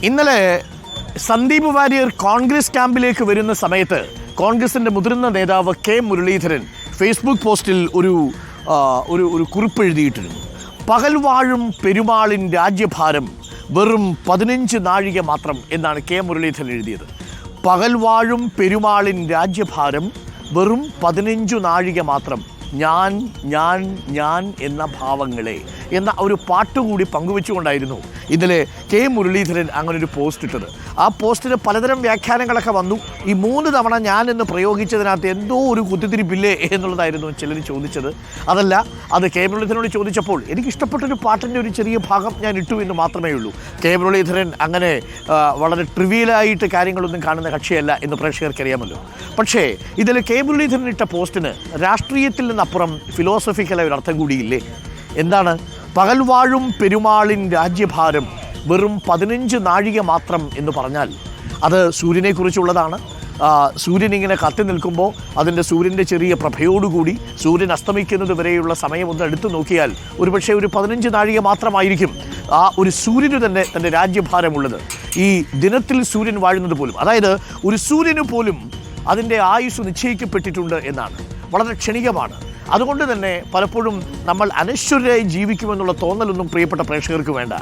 ഇന്നലെ സന്ദീപ് വാര്യർ കോൺഗ്രസ് ക്യാമ്പിലേക്ക് വരുന്ന സമയത്ത് കോൺഗ്രസിൻ്റെ മുതിർന്ന നേതാവ് കെ മുരളീധരൻ ഫേസ്ബുക്ക് പോസ്റ്റിൽ ഒരു കുറിപ്പ് എഴുതിയിട്ടിരുന്നു. പകൽ വാഴും പെരുമാളിൻ രാജ്യഭാരം വെറും 15 നാഴിക മാത്രം എന്നാണ് കെ മുരളീധരൻ എഴുതിയത്. പകൽ വാഴും പെരുമാളിൻ രാജ്യഭാരം വെറും 15 നാഴിക മാത്രം, ഞാൻ ഞാൻ ഞാൻ എന്ന ഭാവങ്ങളെ എന്ന ഒരു പാട്ടുകൂടി പങ്കുവെച്ചുകൊണ്ടായിരുന്നു ഇന്നലെ കെ മുരളീധരൻ അങ്ങനൊരു പോസ്റ്റ് ഇട്ടത്. ആ പോസ്റ്റിന് പലതരം വ്യാഖ്യാനങ്ങളൊക്കെ വന്നു. ഈ 3 തവണ ഞാൻ എന്ന് പ്രയോഗിച്ചതിനകത്ത് എന്തോ ഒരു കുത്തിത്തിരിപ്പില്ലേ എന്നുള്ളതായിരുന്നു ചിലർ ചോദിച്ചത്. അതല്ല, അത് കെ മുരളീധരനോട് ചോദിച്ചപ്പോൾ എനിക്കിഷ്ടപ്പെട്ടൊരു പാട്ടിൻ്റെ ഒരു ചെറിയ ഭാഗം ഞാൻ ഇട്ടു എന്ന് മാത്രമേ ഉള്ളൂ. കെ മുരളീധരൻ അങ്ങനെ വളരെ ട്രിവിയലായിട്ട് കാര്യങ്ങളൊന്നും കാണുന്ന കക്ഷിയല്ല എന്ന് പ്രേക്ഷകർക്കറിയാമല്ലോ. പക്ഷേ ഇതിൽ കെ മുരളീധരൻ ഇട്ട പോസ്റ്റിന് രാഷ്ട്രീയത്തിൽ നിന്നപ്പുറം ഫിലോസഫിക്കലായ ഒരു അർത്ഥം കൂടിയില്ലേ? എന്താണ്? പകൽ വാഴും പെരുമാളിൻ രാജ്യഭാരം വെറും 15 നാഴിക മാത്രം എന്ന് പറഞ്ഞാൽ അത് സൂര്യനെക്കുറിച്ചുള്ളതാണ്. സൂര്യൻ ഇങ്ങനെ കത്തി നിൽക്കുമ്പോൾ അതിൻ്റെ സൂര്യൻ്റെ ചെറിയ പ്രഭയോടുകൂടി സൂര്യൻ അസ്തമിക്കുന്നത് വരെയുള്ള സമയം ഒന്ന് എടുത്തു നോക്കിയാൽ ഒരുപക്ഷെ ഒരു 15 നാഴിക മാത്രമായിരിക്കും ആ ഒരു സൂര്യന് തന്നെ തൻ്റെ രാജ്യഭാരമുള്ളത്. ഈ ദിനത്തിൽ സൂര്യൻ വാഴുന്നത് പോലും, അതായത് ഒരു സൂര്യന് പോലും അതിൻ്റെ ആയുസ് നിശ്ചയിക്കപ്പെട്ടിട്ടുണ്ട് എന്നാണ്. വളരെ ക്ഷണികമാണ്. അതുകൊണ്ട് തന്നെ പലപ്പോഴും നമ്മൾ അനശ്വരരായി ജീവിക്കുമെന്നുള്ള തോന്നലൊന്നും പ്രിയപ്പെട്ട പ്രേക്ഷകർക്ക് വേണ്ട.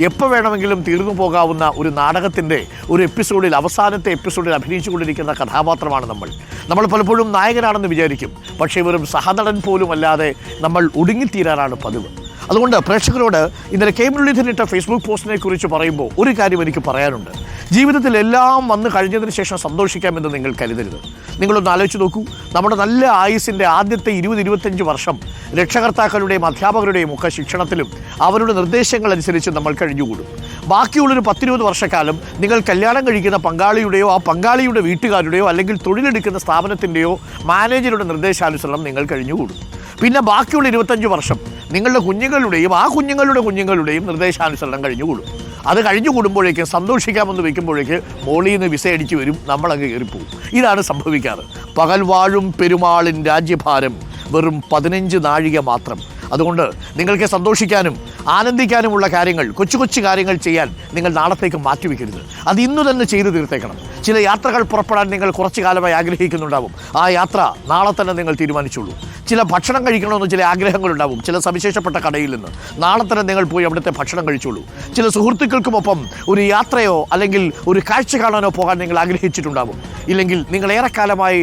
എപ്പോൾ വേണമെങ്കിലും തീർന്നു പോകാവുന്ന ഒരു നാടകത്തിൻ്റെ ഒരു എപ്പിസോഡിൽ, അവസാനത്തെ എപ്പിസോഡിൽ അഭിനയിച്ചു കൊണ്ടിരിക്കുന്ന കഥാപാത്രമാണ് നമ്മൾ പലപ്പോഴും നായകനാണെന്ന് വിചാരിക്കും. പക്ഷേ വെറും സഹനടൻ പോലും അല്ലാതെ നമ്മൾ ഒടുങ്ങിത്തീരാനാണ് പതിവ്. അതുകൊണ്ട് പ്രേക്ഷകരോട് ഇന്നലെ കെ മുരളീധരൻ ഇട്ട ഫേസ്ബുക്ക് പോസ്റ്റിനെ കുറിച്ച് പറയുമ്പോൾ ഒരു കാര്യം എനിക്ക് പറയാനുണ്ട്. ജീവിതത്തിൽ എല്ലാം വന്നു കഴിഞ്ഞതിന് ശേഷം സന്തോഷിക്കാമെന്ന് നിങ്ങൾ കരുതരുത്. നിങ്ങളൊന്ന് ആലോചിച്ച് നോക്കൂ. നമ്മുടെ നല്ല ആയുസിൻ്റെ ആദ്യത്തെ 20-25 വർഷം രക്ഷകർത്താക്കളുടെയും അധ്യാപകരുടെയും ഒക്കെ ശിക്ഷണത്തിലും അവരുടെ നിർദ്ദേശങ്ങളനുസരിച്ച് നമ്മൾ കഴിഞ്ഞുകൂടും. ബാക്കിയുള്ളൊരു 10-20 വർഷക്കാലം നിങ്ങൾ കല്യാണം കഴിക്കുന്ന പങ്കാളിയുടെയോ ആ പങ്കാളിയുടെ വീട്ടുകാരുടെയോ അല്ലെങ്കിൽ തൊഴിലെടുക്കുന്ന സ്ഥാപനത്തിൻ്റെയോ മാനേജറുടെ നിർദ്ദേശാനുസരണം നിങ്ങൾ കഴിഞ്ഞുകൂടും. പിന്നെ ബാക്കിയുള്ള 25 വർഷം നിങ്ങളുടെ കുഞ്ഞുങ്ങളുടെയും ആ കുഞ്ഞുങ്ങളുടെയും നിർദ്ദേശാനുസരണം കഴിഞ്ഞുകൂടും. അത് കഴിഞ്ഞുകൂടുമ്പോഴേക്കും സന്തോഷിക്കാമെന്ന് വയ്ക്കുമ്പോഴേക്ക് മോളിൽ നിന്ന് വിസ അടിച്ചു വരും, നമ്മളങ്ങ് കയറിപ്പോവും. ഇതാണ് സംഭവിക്കാറ്. പകൽ വാഴും പെരുമാളിൻ രാജ്യഭാരം വെറും 15 നാഴിക മാത്രം. അതുകൊണ്ട് നിങ്ങൾക്ക് സന്തോഷിക്കാനും ആനന്ദിക്കാനുമുള്ള കാര്യങ്ങൾ, കൊച്ചു കൊച്ചു കാര്യങ്ങൾ ചെയ്യാൻ നിങ്ങൾ നാളത്തേക്ക് മാറ്റിവെക്കരുത്. അത് ഇന്നു തന്നെ ചെയ്തു തീർത്തേക്കണം. ചില യാത്രകൾ പുറപ്പെടാൻ നിങ്ങൾ കുറച്ചു കാലമായി ആഗ്രഹിക്കുന്നുണ്ടാവും. ആ യാത്ര നാളെ തന്നെ നിങ്ങൾ തീരുമാനിച്ചുള്ളൂ. ചില ഭക്ഷണം കഴിക്കണമെന്ന് ചില ആഗ്രഹങ്ങളുണ്ടാവും ചില സവിശേഷപ്പെട്ട കടയിൽ നിന്ന്. നാളെ തന്നെ നിങ്ങൾ പോയി അവിടുത്തെ ഭക്ഷണം കഴിച്ചോളൂ. ചില സുഹൃത്തുക്കൾക്കുമൊപ്പം ഒരു യാത്രയോ അല്ലെങ്കിൽ ഒരു കാഴ്ച കാണാനോ പോകാൻ നിങ്ങൾ ആഗ്രഹിച്ചിട്ടുണ്ടാവും. ഇല്ലെങ്കിൽ നിങ്ങൾ ഏറെക്കാലമായി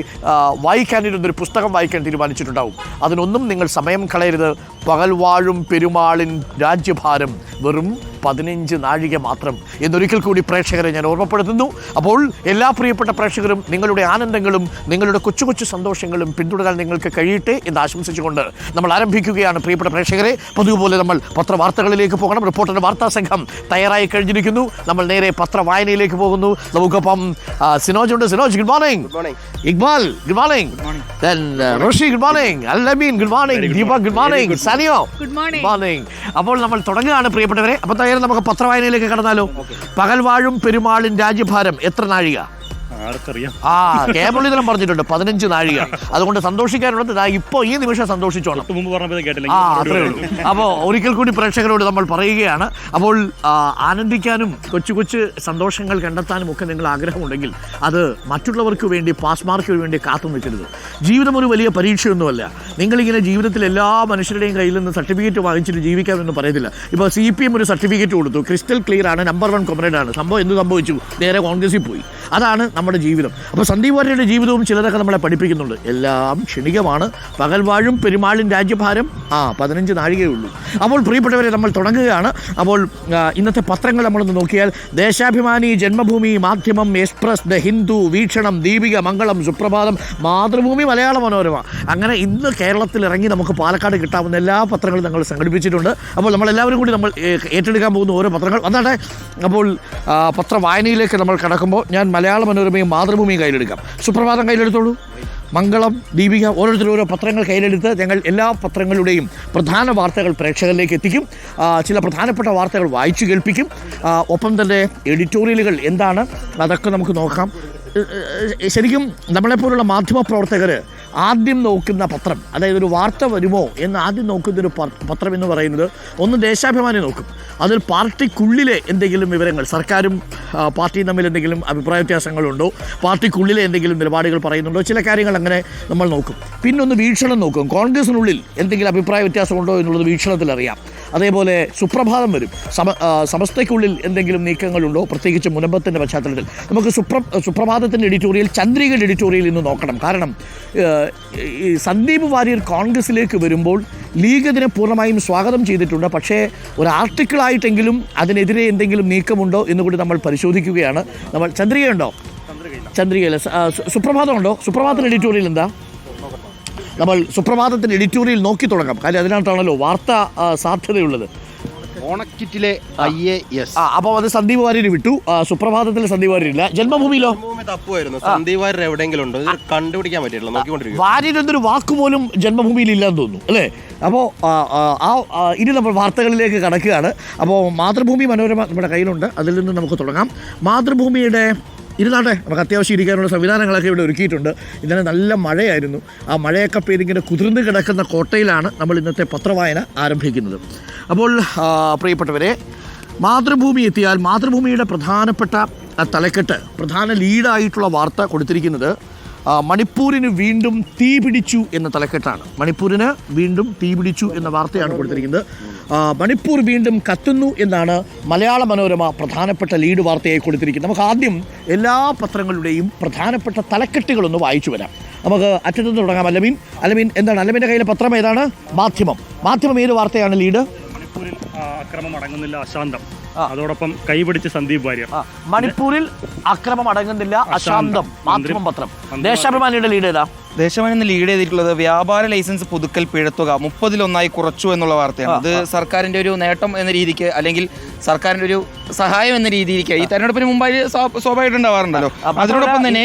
വായിക്കാനിരുന്നൊരു പുസ്തകം വായിക്കാൻ തീരുമാനിച്ചിട്ടുണ്ടാവും. അതിനൊന്നും നിങ്ങൾ സമയം കളയരുത്. പകൽ വാഴും പെരുമാളിൻ രാജ്യഭാരം വെറും 15 നാഴിക മാത്രം എന്നൊരിക്കൽ കൂടി പ്രേക്ഷകരെ ഞാൻ ഓർമ്മപ്പെടുത്തുന്നു. അപ്പോൾ എല്ലാ പ്രിയപ്പെട്ട പ്രേക്ഷകരും നിങ്ങളുടെ ആനന്ദങ്ങളും നിങ്ങളുടെ കൊച്ചു കൊച്ചു സന്തോഷങ്ങളും പിന്തുടരാൻ നിങ്ങൾക്ക് കഴിയട്ടെ എന്ന് ആശംസിച്ചുകൊണ്ട് നമ്മൾ ആരംഭിക്കുകയാണ്. പ്രിയപ്പെട്ട പ്രേക്ഷകരെ, പതിവുപോലെ നമ്മൾ പത്രവാർത്തകളിലേക്ക് പോകണം. റിപ്പോർട്ടറുടെ വാർത്താ സംഘം തയ്യാറായി കഴിഞ്ഞിരിക്കുന്നു. നമ്മൾ നേരെ പത്രവായനയിലേക്ക് പോകുന്നു. നമുക്കൊപ്പം സിനോജ് ഉണ്ട്. Sinoj, good morning. Iqbal, good morning. Roshi, good morning. Al Ameen, good morning. Deepa, good morning. Saniyo, good morning. അപ്പോൾ നമ്മൾ തുടങ്ങുകയാണ് പ്രിയപ്പെട്ടവരെ. അപ്പോൾ നമുക്ക് പത്രവായനയിലേക്ക് കടന്നാലോ? പകൽ വാഴും പെരുമാളിൻ രാജ്യഭാരം എത്ര നാഴിക? കെ മുരളീധരൻ പറഞ്ഞിട്ടുണ്ട് 15 നാഴിക. അതുകൊണ്ട് സന്തോഷിക്കാനുള്ളത് ഇപ്പോൾ ഈ നിമിഷം സന്തോഷിച്ചോണം. അത്രേ ഉള്ളൂ. അപ്പോൾ ഒരിക്കൽ കൂടി പ്രേക്ഷകരോട് നമ്മൾ പറയുകയാണ്. അപ്പോൾ ആനന്ദിക്കാനും കൊച്ചു കൊച്ചു സന്തോഷങ്ങൾ കണ്ടെത്താനും ഒക്കെ നിങ്ങൾ ആഗ്രഹമുണ്ടെങ്കിൽ അത് മറ്റുള്ളവർക്ക് വേണ്ടി, പാസ് മാർക്കിന് വേണ്ടി കാത്തു നിൽക്കരുത്. ജീവിതം ഒരു വലിയ പരീക്ഷയൊന്നുമല്ല. നിങ്ങളിങ്ങനെ ജീവിതത്തിൽ എല്ലാ മനുഷ്യരുടെയും കയ്യിൽ നിന്ന് സർട്ടിഫിക്കറ്റ് വാങ്ങിച്ചിട്ട് ജീവിക്കാമെന്ന് പറയത്തില്ല. ഇപ്പോൾ CPM ഒരു സർട്ടിഫിക്കറ്റ് കൊടുത്തു, ക്രിസ്റ്റൽ ക്ലിയർ ആണ്, നമ്പർ 1 കൊമറേഡാണ്. സംഭവം എന്ത് സംഭവിച്ചു? നേരെ കോൺഗ്രസിൽ പോയി. അതാണ് നമ്മുടെ ജീവിതം. അപ്പോൾ സന്ദീപ് വാര്യരുടെ ജീവിതവും ചിലരൊക്കെ നമ്മളെ പഠിപ്പിക്കുന്നുണ്ട്. എല്ലാം ക്ഷണികമാണ്. പകൽ വാഴും പെരുമാളിൻ രാജ്യഭാരം 15 നാഴികയേ ഉള്ളൂ. അപ്പോൾ പ്രിയപ്പെട്ടവരെ, നമ്മൾ തുടങ്ങുകയാണ്. അപ്പോൾ ഇന്നത്തെ പത്രങ്ങൾ നമ്മളൊന്ന് നോക്കിയാൽ ദേശാഭിമാനി, ജന്മഭൂമി, മാധ്യമം, എക്സ്പ്രസ്, ദ ഹിന്ദു, വീക്ഷണം, ദീപിക, മംഗളം, സുപ്രഭാതം, മാതൃഭൂമി, മലയാള മനോരമ, അങ്ങനെ ഇന്ന് കേരളത്തിൽ ഇറങ്ങി നമുക്ക് പാലക്കാട് കിട്ടാവുന്ന എല്ലാ പത്രങ്ങളും ഞങ്ങൾ സംഘടിപ്പിച്ചിട്ടുണ്ട്. അപ്പോൾ നമ്മളെല്ലാവരും കൂടി നമ്മൾ ഏറ്റെടുക്കാൻ പോകുന്ന ഓരോ പത്രങ്ങൾ വന്നാട്ടെ. അപ്പോൾ പത്രവായനയിലേക്ക് നമ്മൾ കടക്കുമ്പോൾ ഞാൻ മലയാള മനോരമയും മാതൃഭൂമിയും കയ്യിലെടുക്കാം. സുപ്രഭാതം കയ്യിലെടുത്തോളൂ. മംഗളം, ദീപിക, ഓരോരുത്തരും ഓരോ പത്രങ്ങൾ കയ്യിലെടുത്ത് ഞങ്ങൾ എല്ലാ പത്രങ്ങളുടെയും പ്രധാന വാർത്തകൾ പ്രേക്ഷകരിലേക്ക് എത്തിക്കും. ചില പ്രധാനപ്പെട്ട വാർത്തകൾ വായിച്ചു കേൾപ്പിക്കും. ഒപ്പം തന്നെ എഡിറ്റോറിയലുകൾ എന്താണ് അതൊക്കെ നമുക്ക് നോക്കാം. ശരിക്കും നമ്മളെപ്പോലുള്ള മാധ്യമപ്രവർത്തകർ ആദ്യം നോക്കുന്ന പത്രം, അതായത് ഒരു വാർത്ത വരുമോ എന്ന് ആദ്യം നോക്കുന്നൊരു പത്രം എന്ന് പറയുന്നത് ഒന്ന് ദേശാഭിമാനി നോക്കും. അതിൽ പാർട്ടിക്കുള്ളിലെ എന്തെങ്കിലും വിവരങ്ങൾ, സർക്കാരും പാർട്ടിയും തമ്മിൽ എന്തെങ്കിലും അഭിപ്രായ വ്യത്യാസങ്ങളുണ്ടോ, പാർട്ടിക്കുള്ളിലെ എന്തെങ്കിലും നിലപാടുകൾ പറയുന്നുണ്ടോ, ചില കാര്യങ്ങൾ അങ്ങനെ നമ്മൾ നോക്കും. പിന്നൊന്ന് വീക്ഷണം നോക്കും, കോൺഗ്രസിനുള്ളിൽ എന്തെങ്കിലും അഭിപ്രായ വ്യത്യാസമുണ്ടോ എന്നുള്ളത് വീക്ഷണത്തിൽ അറിയാം. അതേപോലെ സുപ്രഭാതം വരും, സമസ്തയ്ക്കുള്ളിൽ എന്തെങ്കിലും നീക്കങ്ങളുണ്ടോ, പ്രത്യേകിച്ച് മുനമ്പത്തിൻ്റെ പശ്ചാത്തലത്തിൽ. നമുക്ക് സുപ്രഭാതത്തിൻ്റെ എഡിറ്റോറിയൽ, ചന്ദ്രികയുടെ എഡിറ്റോറിയൽ ഇന്ന് നോക്കണം. കാരണം ഈ സന്ദീപ് വാര്യർ കോൺഗ്രസിലേക്ക് വരുമ്പോൾ ലീഗ് ഇതിനെ പൂർണ്ണമായും സ്വാഗതം ചെയ്തിട്ടുണ്ട്. പക്ഷേ ഒരു ആർട്ടിക്കിളായിട്ടെങ്കിലും അതിനെതിരെ എന്തെങ്കിലും നീക്കമുണ്ടോ എന്നുകൂടി നമ്മൾ പരിശോധിക്കുകയാണ്. നമ്മൾ ചന്ദ്രികയുണ്ടോ? ചന്ദ്രികയിൽ സുപ്രഭാതം ഉണ്ടോ? സുപ്രഭാതത്തിൻ്റെ എഡിറ്റോറിയൽ എന്താ? നമ്മൾ സുപ്രഭാതത്തിൻ്റെ എഡിറ്റോറിയൽ നോക്കി തുടങ്ങാം. കാര്യം അതിനകത്താണല്ലോ വാർത്താ സാധ്യതയുള്ളത്. ഓണക്കിറ്റിലെ അപ്പോൾ അത് സന്ദീപ് വാര്യർ വിട്ടു, സുപ്രഭാതത്തിൽ സന്ദീപ് വാര്യരില്ല. ജന്മഭൂമിയിലോ തപ്പുമായിരുന്നു, സന്ദീപ് വാര്യർ എവിടെയെങ്കിലും ഉണ്ടോ കണ്ടുപിടിക്കാൻ പറ്റില്ല, നോക്കിക്കൊണ്ടിരിക്കും. വാര്യർ എന്നൊരു വാക്കുപോലും ജന്മഭൂമിയിൽ ഇല്ലാന്ന് തോന്നുന്നു അല്ലേ? അപ്പോൾ ഇനി നമ്മൾ വാർത്തകളിലേക്ക് കടക്കുകയാണ്. അപ്പോൾ മാതൃഭൂമി മനോരമ നമ്മുടെ കയ്യിലുണ്ട്, അതിൽ നിന്ന് നമുക്ക് തുടങ്ങാം. മാതൃഭൂമിയുടെ ഇരുന്നാട്ടെ, നമുക്ക് അത്യാവശ്യം ഇരിക്കാനുള്ള സംവിധാനങ്ങളൊക്കെ ഇവിടെ ഒരുക്കിയിട്ടുണ്ട്. ഇന്നലെ നല്ല മഴയായിരുന്നു. ആ മഴയൊക്കെ പെയ്തിങ്ങനെ കുതിർന്ന് കിടക്കുന്ന കോട്ടയിലാണ് നമ്മൾ ഇന്നത്തെ പത്രവായന ആരംഭിക്കുന്നത്. അപ്പോൾ പ്രിയപ്പെട്ടവരെ, മാതൃഭൂമി എത്തിയാൽ മാതൃഭൂമിയുടെ പ്രധാനപ്പെട്ട തലക്കെട്ട്, പ്രധാന ലീഡായിട്ടുള്ള വാർത്ത കൊടുത്തിരിക്കുന്നത് മണിപ്പൂരിന് വീണ്ടും തീ പിടിച്ചു എന്ന തലക്കെട്ടാണ്. മണിപ്പൂരിന് വീണ്ടും തീ പിടിച്ചു എന്ന വാർത്തയാണ് കൊടുത്തിരിക്കുന്നത്. മണിപ്പൂർ വീണ്ടും കത്തുന്നു എന്നാണ് മലയാള മനോരമ പ്രധാനപ്പെട്ട ലീഡ് വാർത്തയായി കൊടുത്തിരിക്കുന്നത്. നമുക്ക് ആദ്യം എല്ലാ പത്രങ്ങളുടെയും പ്രധാനപ്പെട്ട തലക്കെട്ടുകളൊന്ന് വായിച്ചു വരാം. നമുക്ക് അറ്റത്തുനിന്ന് തുടങ്ങാം. അലമീൻ എന്താണ്? അലമീൻ്റെ കയ്യിലെ പത്രം ഏതാണ്? മാധ്യമം ഏത് വാർത്തയാണ് ലീഡ്? മണിപ്പൂരിൽ അക്രമം അടങ്ങുന്നില്ല, അശാന്തം. അതോടൊപ്പം കൈപിടിച്ച് സന്ദീപ് വാര്യർ. മണിപ്പൂരിൽ അക്രമം അടങ്ങുന്നില്ല, അശാന്തം. മാധ്യമം പത്രം. ദേശാഭിമാനിയുടെ ലീഡ് ഏതാ? ദേശാഭിമാനി ലീഡ് ചെയ്തിട്ടുള്ളത് വ്യാപാര ലൈസൻസ് പുതുക്കൽ പിഴത്തുക 30-1 കുറച്ചു എന്നുള്ള വാർത്തയാണ്. ഇത് സർക്കാരിന്റെ ഒരു നേട്ടം എന്ന രീതിക്ക്, അല്ലെങ്കിൽ സർക്കാരിന്റെ ഒരു സഹായം എന്ന രീതിക്ക് ഈ തെരഞ്ഞെടുപ്പിന് മുമ്പായി സ്വാഭാവികമായിട്ട് ഉണ്ടാവാറുണ്ടല്ലോ. അതിനോടൊപ്പം തന്നെ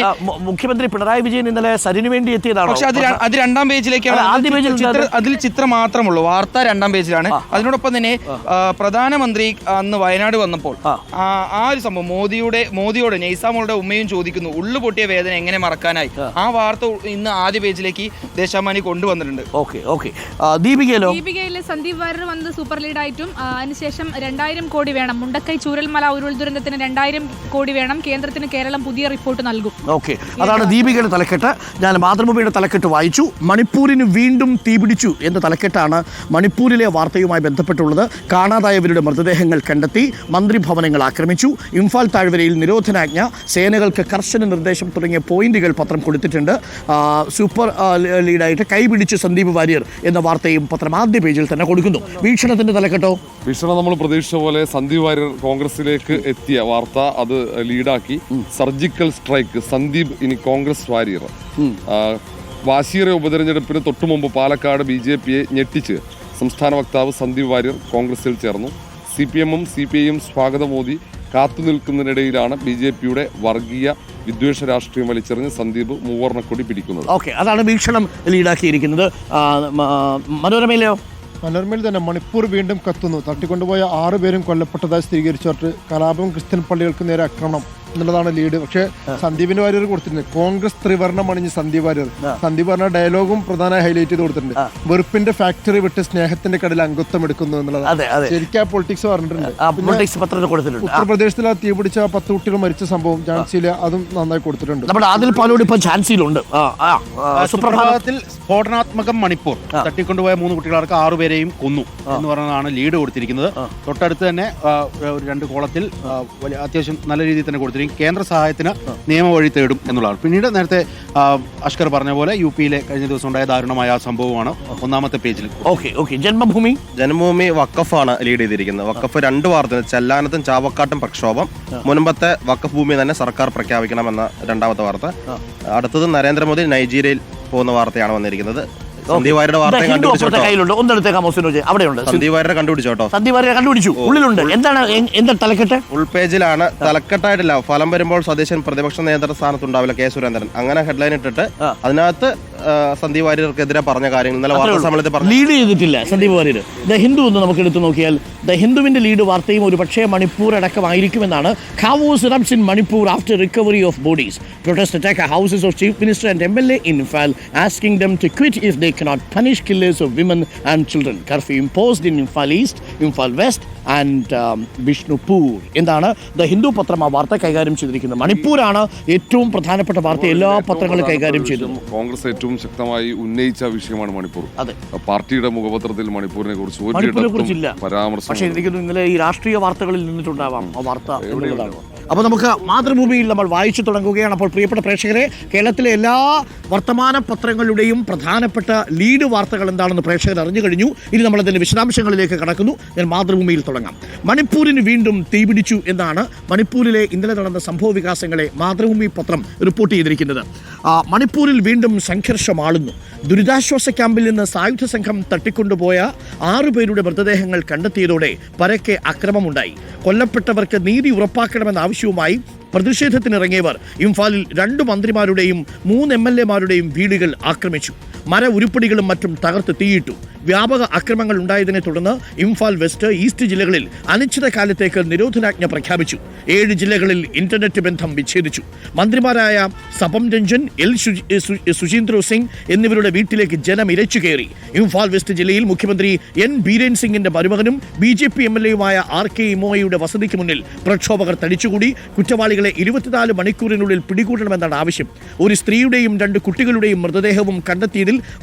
മുഖ്യമന്ത്രി പിണറായി വിജയൻ ഇന്നലെ സരിന് വേണ്ടി എത്തിയതാണ്. പക്ഷെ അത് രണ്ടാം പേജിലേക്കാണ്. അതിൽ ചിത്രം മാത്രമുള്ളൂ, വാർത്ത 2-ാം പേജിലാണ്. അതിനോടൊപ്പം തന്നെ പ്രധാനമന്ത്രി അന്ന് വയനാട് വന്നപ്പോൾ ആ ഒരു സംഭവം മോദിയോട് നൈസാമോളുടെ ഉമ്മയും ചോദിക്കുന്നു, ഉള്ളു പൊട്ടിയ വേദന എങ്ങനെ മറക്കാനായി. ആ വാർത്ത ഇന്ന് ആദ്യ പേജിലേക്ക് ദേശാഭിമാനി കൊണ്ടുവന്നിട്ടുണ്ട്. ദീപികയിലെ സന്ദീപ് വാര്യർ വന്നത് സൂപ്പർ ലീഡായിട്ടും അതിനുശേഷം 2000 കോടി വേണം, മുണ്ടക്കൈ ചൂരൽമല ഉരുൾ ദുരന്തത്തിന് 2000 കോടി വേണം, കേന്ദ്രത്തിന് കേരളം പുതിയ റിപ്പോർട്ട് നൽകും. ഓക്കെ, അതാണ് ദീപികയുടെ തലക്കെട്ട്. ഞാൻ മാതൃഭൂമിയുടെ തലക്കെട്ട് വായിച്ചു. മണിപ്പൂരിന് വീണ്ടും തീപിടിച്ചു എന്ന തലക്കെട്ടാണ് മണിപ്പൂരിലെ വാർത്തയുമായി ബന്ധപ്പെട്ടുള്ളത്. കാണാതായവരുടെ മൃതദേഹങ്ങൾ കണ്ടെത്തി, മന്ത്രിഭവനങ്ങൾ ആക്രമിച്ചു, ഇംഫാൽ താഴ്വരയിൽ നിരോധനാജ്ഞ, സേനകൾക്ക് കർശന നിർദ്ദേശം തുടങ്ങിയ പോയിന്റുകൾ പത്രം കൊടുത്തിട്ടുണ്ട്. സൂപ്പർ ലീഡായിട്ട് കൈപിടിച്ച് സന്ദീപ് വാര്യർ എന്ന വാർത്തയും പത്രം ആദ്യ പേജിൽ തന്നെ കൊടുക്കുന്നു. വീക്ഷണത്തിന്റെ തലക്കെട്ടോ? വീക്ഷണം നമ്മൾ പ്രതീക്ഷിച്ച പോലെ സന്ദീപ് വാര്യർ കോൺഗ്രസിലേക്ക് എത്തിയ വാർത്ത അത് ലീഡാക്കി. സർജിക്കൽ സ്ട്രൈക്ക്, സന്ദീപ് ഇനി കോൺഗ്രസ് വാര്യർ. വാശിയേറിയ ഉപതെരഞ്ഞെടുപ്പിന് തൊട്ടുമുമ്പ് പാലക്കാട് BJPയെ ഞെട്ടിച്ച് സംസ്ഥാന വക്താവ് സന്ദീപ് വാര്യർ കോൺഗ്രസിൽ ചേർന്നു. CPM-ഉം CPI-യും സ്വാഗതമോദി കാത്തുനിൽക്കുന്നതിനിടയിലാണ് BJPയുടെ വർഗീയ വിദ്വേഷ രാഷ്ട്രീയം വലിച്ചെറിഞ്ഞ് സന്ദീപ് മൂവർണ്ണക്കൊടി പിടിക്കുന്നത്. ഓക്കെ, അതാണ് വീക്ഷണം ലീഡാക്കിയിരിക്കുന്നത്. മനോരമയിൽ തന്നെ മണിപ്പൂർ വീണ്ടും കത്തുന്നു, തട്ടിക്കൊണ്ടുപോയ 6 പേരും കൊല്ലപ്പെട്ടതായി സ്ഥിരീകരിച്ചു. കലാപം, ക്രിസ്ത്യൻ പള്ളികൾക്ക് നേരെ ആക്രമണം എന്നുള്ളതാണ് ലീഡ്. പക്ഷേ സന്ദീപിന്റെ വാര്യർ കൊടുത്തിട്ടുണ്ട് കോൺഗ്രസ് ത്രിവർണ്ണം അണിഞ്ഞ് സന്ദീപ് വാര്യർ. സന്ദീപ് വാര്യർ ഡയലോഗും പ്രധാനമായി ഹൈലൈറ്റ് ചെയ്ത് കൊടുത്തിട്ടുണ്ട്. വെറുപ്പിന്റെ ഫാക്ടറി വിട്ട് സ്നേഹത്തിന്റെ കടയിൽ അംഗത്വം എടുക്കുന്നു എന്നുള്ളത് ശരിക്കും ആ പൊളിറ്റിക്സ് പറഞ്ഞിട്ടുണ്ട്. ഉത്തർപ്രദേശിൽ ആ തീ പിടിച്ച 10 കുട്ടികൾ മരിച്ച സംഭവം ഝാൻസിയിലെ അതും നന്നായി കൊടുത്തിട്ടുണ്ട്. സുപ്രഭാതത്തിൽ സ്ഫോടനാത്മകം മണിപ്പൂർ, തട്ടിക്കൊണ്ടുപോയ 3 കുട്ടികൾക്ക് 6 പേരെയും കൊന്നു എന്ന് പറഞ്ഞതാണ് ലീഡ് കൊടുത്തിരിക്കുന്നത്. തൊട്ടടുത്ത് തന്നെ 2 കോളത്തിൽ അത്യാവശ്യം നല്ല രീതിയിൽ തന്നെ കൊടുത്തിരിക്കും. കേന്ദ്ര സഹായത്തിന് നിയമവഴി തേടും എന്നുള്ളതാണ്. പിന്നീട് നേരത്തെ അഷ്കർ പറഞ്ഞ പോലെ UP-യിലെ കഴിഞ്ഞ ദിവസം ഉണ്ടായ ദാരുണമായ ആ സംഭവമാണ് 1-ാമത്തെ പേജിൽ. ജന്മഭൂമി വഖഫാണ് ലീഡ് ചെയ്തിരിക്കുന്നത്. വഖഫ് 2 വാർത്ത, ചെല്ലാനത്തും ചാവക്കാട്ടും പ്രക്ഷോഭം. മുൻപത്തെ വഖഫ് ഭൂമി തന്നെ സർക്കാർ പ്രഖ്യാപിക്കണമെന്ന 2-ാമത്തെ വാർത്ത. അടുത്തത് നരേന്ദ്രമോദി നൈജീരിയയിൽ പോകുന്ന വാർത്തയാണ് വന്നിരിക്കുന്നത്. സന്ദീപ് വാര്യരുടെ വാർത്ത ഹിന്ദു അപ്പുറത്തെ കയ്യിലുണ്ട്, ഒന്നെടുത്തേക്കാം മോസിനോജ്, അവിടെയുണ്ട്. സന്ദീപ് വാര്യരെ കണ്ടുപിടിച്ചോട്ടോ. സന്ദീപ് വാര്യരെ കണ്ടുപിടിച്ചു, ഉള്ളിലുണ്ട്. എന്താണ് എന്താ തലക്കെട്ട്? ഉൾപേജിലാണ്. തലക്കെട്ടായിട്ടില്ല. ഫലം വരുമ്പോൾ സതീശൻ പ്രതിപക്ഷ നേതൃ സ്ഥാനത്തുണ്ടാവില്ല, കെ സുരേന്ദ്രൻ, അങ്ങനെ ഹെഡ്ലൈൻ ഇട്ടിട്ട് അതിനകത്ത് സന്ദീപ് വാര്യർക്കെതിരെ പറഞ്ഞ കാര്യങ്ങൾ ഇന്നലെ വാർത്താ സമ്മേളനത്തിൽ പറഞ്ഞു. ലീഡ് ചെയ്തിട്ടില്ല സന്ദീപ് വാര്യർ. ദ ഹിന്ദു എന്ന് നമുക്ക് എടുത്തു നോക്കിയാൽ ദ ഹിന്ദുവിന്റെ ലീഡ് വാർത്തയും ഒരു പക്ഷേ Manipur അടക്കമായിരിക്കുമെന്നാണ്. Chaos erupts in Manipur after recovery of bodies. Protest attack houses of Chief Minister and MLA in Imphal, asking them to quit if they cannot punish killers of women and children. Curfew imposed in Imphal East, Imphal West and Bishnupur. എന്താണ് the Hindu പത്രം ആ വാർത്ത കൈകാര്യം ചെയ്തിരിക്കുന്നത്? മണിപ്പൂരാണ് ഏറ്റവും പ്രധാനപ്പെട്ട വാർത്ത എല്ലാ പത്രങ്ങളും കൈകാര്യം ചെയ്തു. കോൺഗ്രസ് ഏറ്റവും ശക്തമായി ഉന്നയിച്ച വിഷയമാണ് മണിപ്പൂർ. അതെ, പാർട്ടിയുടെ മുഖപത്രത്തിൽ മണിപ്പൂരിനെ കുറിച്ച് പരാമർശം. പക്ഷേ എനിക്ക് ഇന്നലെ ഈ രാഷ്ട്രീയ വാർത്തകളിൽ നിന്നിട്ടുണ്ടാവാം ആ വാർത്ത. അപ്പോൾ നമുക്ക് മാതൃഭൂമിയിൽ നമ്മൾ വായിച്ചു തുടങ്ങുകയാണ്. അപ്പോൾ പ്രിയപ്പെട്ട പ്രേക്ഷകരെ, കേരളത്തിലെ എല്ലാ വർത്തമാന പത്രങ്ങളുടെയും പ്രധാനപ്പെട്ട ലീഡ് വാർത്തകൾ എന്താണെന്ന് പ്രേക്ഷകർ അറിഞ്ഞു കഴിഞ്ഞു. ഇനി നമ്മളതിൻ്റെ വിശദാംശങ്ങളിലേക്ക് കടക്കുന്നു. ഞാൻ മാതൃഭൂമിയിൽ തുടങ്ങാം. മണിപ്പൂരിന് വീണ്ടും തീപിടിച്ചു എന്നാണ് മണിപ്പൂരിലെ ഇന്നലെ നടന്ന സംഭവ വികാസങ്ങളെ മാതൃഭൂമി പത്രം റിപ്പോർട്ട് ചെയ്തിരിക്കുന്നത്. മണിപ്പൂരിൽ വീണ്ടും സംഘർഷം ആളുന്നു. ദുരിതാശ്വാസ ക്യാമ്പിൽ നിന്ന് സായുധ സംഘം തട്ടിക്കൊണ്ടുപോയ 6 പേരുടെ മൃതദേഹങ്ങൾ കണ്ടെത്തിയതോടെ പരക്കെ അക്രമമുണ്ടായി. കൊല്ലപ്പെട്ടവർക്ക് നീതി ഉറപ്പാക്കണമെന്ന ആവശ്യവുമായി പ്രതിഷേധത്തിനിറങ്ങിയവർ ഇംഫാലിൽ 2 മന്ത്രിമാരുടെയും 3 MLA-മാരുടെയും വീടുകൾ ആക്രമിച്ചു. മര ഉരുപ്പടികളും മറ്റും തകർത്ത് തീയിട്ടു. വ്യാപക അക്രമങ്ങൾ ഉണ്ടായതിനെ തുടർന്ന് ഇംഫാൽ വെസ്റ്റ്, ഈസ്റ്റ് ജില്ലകളിൽ അനിശ്ചിതകാലത്തേക്ക് നിരോധനാജ്ഞ പ്രഖ്യാപിച്ചു. 7 ജില്ലകളിൽ ഇന്റർനെറ്റ് ബന്ധം വിച്ഛേദിച്ചു. മന്ത്രിമാരായ സപം രഞ്ജൻ, എൽ സുശീന്ദ്ര സിംഗ് എന്നിവരുടെ വീട്ടിലേക്ക് ജനം ഇരച്ചു കയറി. ഇംഫാൽ വെസ്റ്റ് ജില്ലയിൽ മുഖ്യമന്ത്രി എൻ ബീരേൻ സിംഗിന്റെ മരുമകനും BJP MLA-യുമായ RK ഇമോയയുടെ വസതിക്ക് മുന്നിൽ പ്രക്ഷോഭകർ തടിച്ചുകൂടി. കുറ്റവാളികളെ 24 മണിക്കൂറിനുള്ളിൽ പിടികൂടണമെന്നാണ് ആവശ്യം. ഒരു സ്ത്രീയുടെയും 2 കുട്ടികളുടെയും മൃതദേഹവും കണ്ടെത്തിയതിൽ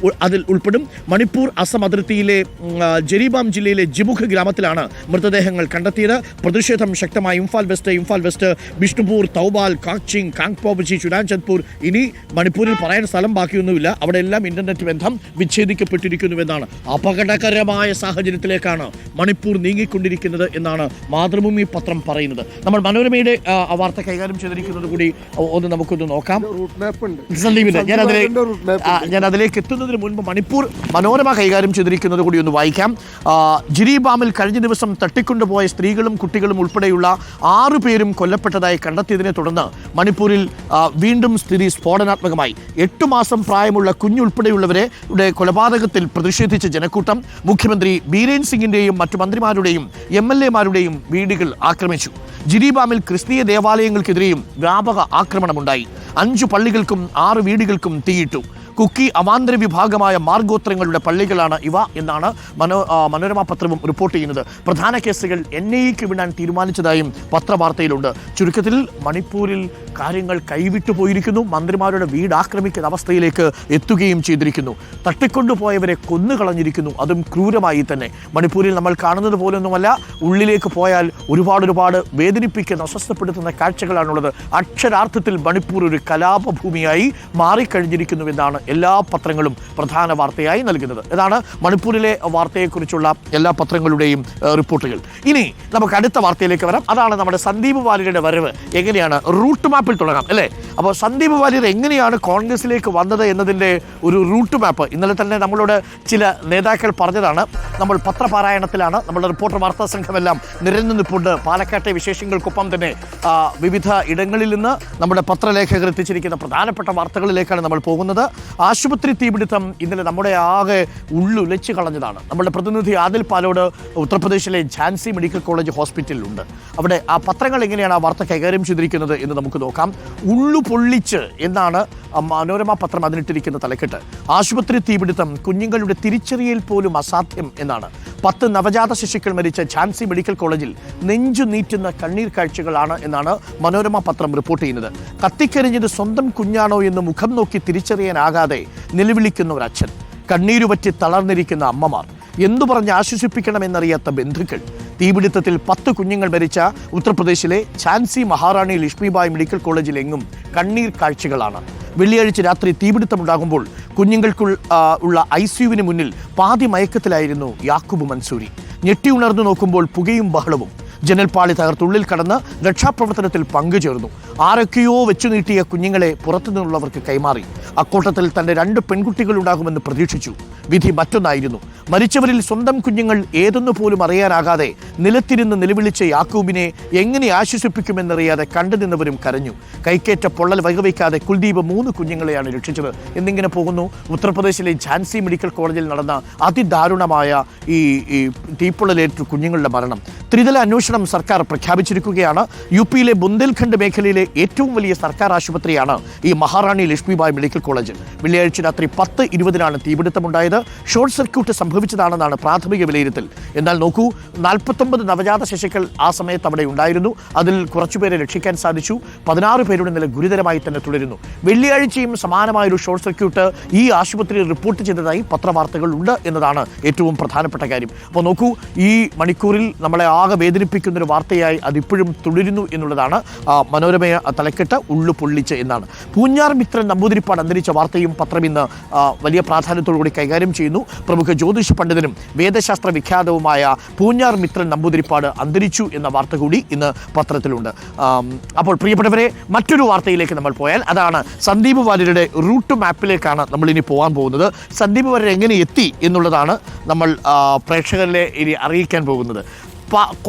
അതിൽ ഉൾപ്പെടും. മണിപ്പൂർ അസം അതിർത്തിയിലെ ജരീബാം ജില്ലയിലെ ജിമുഖ് ഗ്രാമത്തിലാണ് മൃതദേഹങ്ങൾ കണ്ടെത്തിയത്. പ്രതിഷേധം ശക്തമായി ഇംഫാൽ വെസ്റ്റ്, ബിഷ്ണുപൂർ, തൗബാൽ, കാക്ചിങ്, കാങ്പോബജി, ചുരാൻചന്ദ്പൂർ. ഇനി മണിപ്പൂരിൽ പറയാൻ സ്ഥലം ബാക്കിയൊന്നുമില്ല. അവിടെ എല്ലാം ഇന്റർനെറ്റ് ബന്ധം വിച്ഛേദിക്കപ്പെട്ടിരിക്കുന്നുവെന്നാണ്. അപകടകരമായ സാഹചര്യത്തിലേക്കാണ് മണിപ്പൂർ നീങ്ങിക്കൊണ്ടിരിക്കുന്നത് എന്നാണ് മാതൃഭൂമി പത്രം പറയുന്നത്. നമ്മൾ മനോരമയുടെ വാർത്ത കൈകാര്യം ചെയ്തിരിക്കുന്നത് കൂടി ഒന്ന് നമുക്കൊന്ന് നോക്കാം. സന്ദീപിന്റെ ഞാൻ അതിലേക്ക് എത്തുന്നതിന് മുൻപ് മണിപ്പൂർ മനോരമ കൈകാര്യം ചെയ്തിരിക്കുന്നത് കൂടി ഒന്ന് വായിക്കാം. ജിരിബാമിൽ കഴിഞ്ഞ ദിവസം തട്ടിക്കൊണ്ടുപോയ സ്ത്രീകളും കുട്ടികളും ഉൾപ്പെടെയുള്ള 6 പേരും കൊല്ലപ്പെട്ടതായി കണ്ടെത്തിയതിനെ തുടർന്ന് മണിപ്പൂരിൽ വീണ്ടും സ്ഥിതി സ്ഫോടനാത്മകമായി. 8 മാസം പ്രായമുള്ള കുഞ്ഞുൾപ്പെടെയുള്ളവരുടെ കൊലപാതകത്തിൽ പ്രതിഷേധിച്ച ജനക്കൂട്ടം മുഖ്യമന്ത്രി ബീരേൻ സിംഗിന്റെയും മറ്റു മന്ത്രിമാരുടെയും MLA-മാരുടെയും വീടുകൾ ആക്രമിച്ചു. ജിരിബാമിൽ ക്രിസ്തീയ ദേവാലയങ്ങൾക്കെതിരെയും വ്യാപക ആക്രമണമുണ്ടായി. 5 പള്ളികൾക്കും 6 വീടുകൾക്കും തീയിട്ടു. കുക്കി അവാന്തര വിഭാഗമായ മാർഗോത്രങ്ങളുടെ പള്ളികളാണ് ഇവ എന്നാണ് മനോരമ പത്രവും റിപ്പോർട്ട് ചെയ്യുന്നത്. പ്രധാന കേസുകൾ NIA-ക്ക് വിടാൻ തീരുമാനിച്ചതായും പത്രവാർത്തയിലുണ്ട്. ചുരുക്കത്തിൽ മണിപ്പൂരിൽ കാര്യങ്ങൾ കൈവിട്ടു പോയിരിക്കുന്നു. മന്ത്രിമാരുടെ വീട് ആക്രമിക്കുന്ന അവസ്ഥയിലേക്ക് എത്തുകയും ചെയ്തിരിക്കുന്നു. തട്ടിക്കൊണ്ടുപോയവരെ കൊന്നുകളഞ്ഞിരിക്കുന്നു, അതും ക്രൂരമായി തന്നെ. മണിപ്പൂരിൽ നമ്മൾ കാണുന്നത് പോലൊന്നുമല്ല. ഉള്ളിലേക്ക് പോയാൽ ഒരുപാട് വേദനിപ്പിക്കുന്ന, അസ്വസ്ഥപ്പെടുത്തുന്ന കാഴ്ചകളാണുള്ളത്. അക്ഷരാർത്ഥത്തിൽ മണിപ്പൂർ ഒരു കലാപഭൂമിയായി മാറിക്കഴിഞ്ഞിരിക്കുന്നുവെന്നാണ് എല്ലാ പത്രങ്ങളും പ്രധാന വാർത്തയായി നൽകുന്നത്. ഇതാണ് മണിപ്പൂരിലെ വാർത്തയെക്കുറിച്ചുള്ള എല്ലാ പത്രങ്ങളുടെയും റിപ്പോർട്ടുകൾ. ഇനി നമുക്ക് അടുത്ത വാർത്തയിലേക്ക് വരാം. അതാണ് നമ്മുടെ സന്ദീപ് വാര്യരുടെ വരവ്. എങ്ങനെയാണ്? റൂട്ട് മാപ്പിൽ തുടങ്ങാം അല്ലേ? അപ്പോൾ സന്ദീപ് വാര്യർ എങ്ങനെയാണ് കോൺഗ്രസിലേക്ക് വന്നത് എന്നതിൻ്റെ ഒരു റൂട്ട് മാപ്പ് ഇന്നലെ തന്നെ നമ്മളോട് ചില നേതാക്കൾ പറഞ്ഞതാണ്. നമ്മൾ പത്രപാരായണത്തിലാണ്. നമ്മുടെ റിപ്പോർട്ടർ വാർത്താ സംഘമെല്ലാം നിരന്നു നിൽപ്പുണ്ട്. പാലക്കാട്ടെ വിശേഷങ്ങൾക്കൊപ്പം തന്നെ വിവിധ ഇടങ്ങളിൽ നിന്ന് നമ്മുടെ പത്രലേഖകർ എത്തിച്ചിരിക്കുന്ന പ്രധാനപ്പെട്ട വാർത്തകളിലേക്കാണ് നമ്മൾ പോകുന്നത്. ആശുപത്രി തീപിടുത്തം ഇന്നലെ നമ്മുടെ ആകെ ഉള്ളുലച്ച് കളഞ്ഞതാണ്. നമ്മുടെ പ്രതിനിധി ആദിൽ പാലോട് ഉത്തർപ്രദേശിലെ ഝാൻസി മെഡിക്കൽ കോളേജ് ഹോസ്പിറ്റലിലുണ്ട്. അവിടെ ആ പത്രങ്ങൾ എങ്ങനെയാണ് ആ വാർത്ത കൈകാര്യം ചെയ്തിരിക്കുന്നത് എന്ന് നമുക്ക് നോക്കാം. ഉള്ളു പൊള്ളിച്ച് എന്നാണ് മനോരമ പത്രം അതിനിട്ടിരിക്കുന്ന തലക്കെട്ട്. ആശുപത്രി തീപിടുത്തം, കുഞ്ഞുങ്ങളുടെ തിരിച്ചറിയൽ പോലും അസാധ്യം എന്നാണ്. 10 നവജാത ശിശുക്കൾ മരിച്ച ഝാൻസി മെഡിക്കൽ കോളേജിൽ നെഞ്ചു നീറ്റുന്ന കണ്ണീർ കാഴ്ചകളാണ് എന്നാണ് മനോരമ പത്രം റിപ്പോർട്ട് ചെയ്യുന്നത്. കത്തിക്കരിഞ്ഞത് സ്വന്തം കുഞ്ഞാണോ എന്ന് മുഖം നോക്കി തിരിച്ചറിയാനാകാതെ നിലവിളിക്കുന്ന ഒരു അച്ഛൻ, കണ്ണീരുപറ്റി തളർന്നിരിക്കുന്ന അമ്മമാർ, എന്തു പറഞ്ഞ് ആശ്വസിപ്പിക്കണമെന്നറിയാത്ത ബന്ധുക്കൾ. തീപിടുത്തത്തിൽ 10 കുഞ്ഞുങ്ങൾ മരിച്ച ഉത്തർപ്രദേശിലെ ഝാൻസി മഹാറാണി ലക്ഷ്മിബായ് മെഡിക്കൽ കോളേജിൽ എങ്ങും കണ്ണീർ കാഴ്ചകളാണ്. വെള്ളിയാഴ്ച രാത്രി തീപിടുത്തമുണ്ടാകുമ്പോൾ കുഞ്ഞുങ്ങൾക്കുള്ള ICUവിന് മുന്നിൽ പാതി മയക്കത്തിലായിരുന്നു യാക്കൂബ് മൻസൂരി. ഞെട്ടി ഉണർന്നു നോക്കുമ്പോൾ പുകയും ബഹളവും. ജനൽപ്പാളി തകർത്തുള്ളിൽ കടന്ന് രക്ഷാപ്രവർത്തനത്തിൽ പങ്കുചേർന്നു. ആരൊക്കെയോ വെച്ചു നീട്ടിയ കുഞ്ഞുങ്ങളെ പുറത്തുനിന്നുള്ളവർക്ക് കൈമാറി. അക്കൂട്ടത്തിൽ തൻ്റെ 2 പെൺകുട്ടികളുണ്ടാകുമെന്ന് പ്രതീക്ഷിച്ചു. വിധി മറ്റൊന്നായിരുന്നു. മരിച്ചവരിൽ സ്വന്തം കുഞ്ഞുങ്ങൾ ഏതെന്നു പോലും അറിയാനാകാതെ നിലത്തിരുന്ന് നിലവിളിച്ച യാക്കൂബിനെ എങ്ങനെ ആശ്വസിപ്പിക്കുമെന്നറിയാതെ കണ്ടുനിന്നവരും കരഞ്ഞു. കൈക്കേറ്റ പൊള്ളൽ വകവയ്ക്കാതെ കുൽദീപ് 3 കുഞ്ഞുങ്ങളെയാണ് രക്ഷിച്ചത് എന്നിങ്ങനെ പോകുന്നു ഉത്തർപ്രദേശിലെ ഝാൻസി മെഡിക്കൽ കോളേജിൽ നടന്ന അതിദാരുണമായ ഈ തീപ്പൊള്ളലേറ്റ കുഞ്ഞുങ്ങളുടെ മരണം. ത്രിതല അന്വേഷണം സർക്കാർ പ്രഖ്യാപിച്ചിരിക്കുകയാണ്. യുപിയിലെ ബുന്ദേൽഖണ്ഡ് മേഖലയിലെ ഏറ്റവും വലിയ സർക്കാർ ആശുപത്രിയാണ് ഈ മഹാറാണി ലക്ഷ്മിബായ് മെഡിക്കൽ കോളേജ്. വെള്ളിയാഴ്ച രാത്രി 10:20 തീപിടുത്തമുണ്ടായത്. ഷോർട്ട് സർക്യൂട്ട് സംഭവിച്ചതാണെന്നാണ് പ്രാഥമിക വിലയിരുത്തൽ. എന്നാൽ നോക്കൂ, 49 നവജാത ശിശുക്കൾ ആ സമയത്ത് അവിടെ ഉണ്ടായിരുന്നു. അതിൽ കുറച്ചുപേരെ രക്ഷിക്കാൻ സാധിച്ചു. 16 പേരുടെ നില ഗുരുതരമായി തന്നെ തുടരുന്നു. വെള്ളിയാഴ്ചയും സമാനമായൊരു ഷോർട്ട് സർക്യൂട്ട് ഈ ആശുപത്രിയിൽ റിപ്പോർട്ട് ചെയ്തതായി പത്രവാർത്തകൾ ഉണ്ട് എന്നതാണ് ഏറ്റവും പ്രധാനപ്പെട്ട കാര്യം. അപ്പോൾ നോക്കൂ, ഈ മണിക്കൂറിൽ നമ്മളെ ആകെ വേദനിപ്പിക്കുന്നൊരു വാർത്തയായി അതിപ്പോഴും തുടരുന്നു എന്നുള്ളതാണ്. മനോരമയെ തലക്കെട്ട് ഉള്ളു പൊള്ളിച്ച് എന്നാണ്. പൂഞ്ഞാർ മിത്രൻ നമ്പൂതിരിപ്പാട് അന്തരിച്ച വാർത്തയും പത്രം ഇന്ന് വലിയ പ്രാധാന്യത്തോടുകൂടി കൈകാര്യം ചെയ്യുന്നു. പ്രമുഖ ജ്യോതിഷ പണ്ഡിതനും വേദശാസ്ത്ര വിഖ്യാതവുമായ പൂഞ്ഞാർ മിത്രൻ നമ്പൂതിരിപ്പാട് അന്തരിച്ചു എന്ന വാർത്ത കൂടി ഇന്ന് പത്രത്തിലുണ്ട്. അപ്പോൾ പ്രിയപ്പെട്ടവരെ, മറ്റൊരു വാർത്തയിലേക്ക് നമ്മൾ പോയാൽ അതാണ് സന്ദീപ് വാര്യരുടെ റൂട്ട് മാപ്പിലേക്കാണ് നമ്മൾ ഇനി പോകാൻ പോകുന്നത്. സന്ദീപ് വാര്യർ എങ്ങനെ എത്തി എന്നുള്ളതാണ് നമ്മൾ പ്രേക്ഷകരെ ഇനി അറിയിക്കാൻ പോകുന്നത്.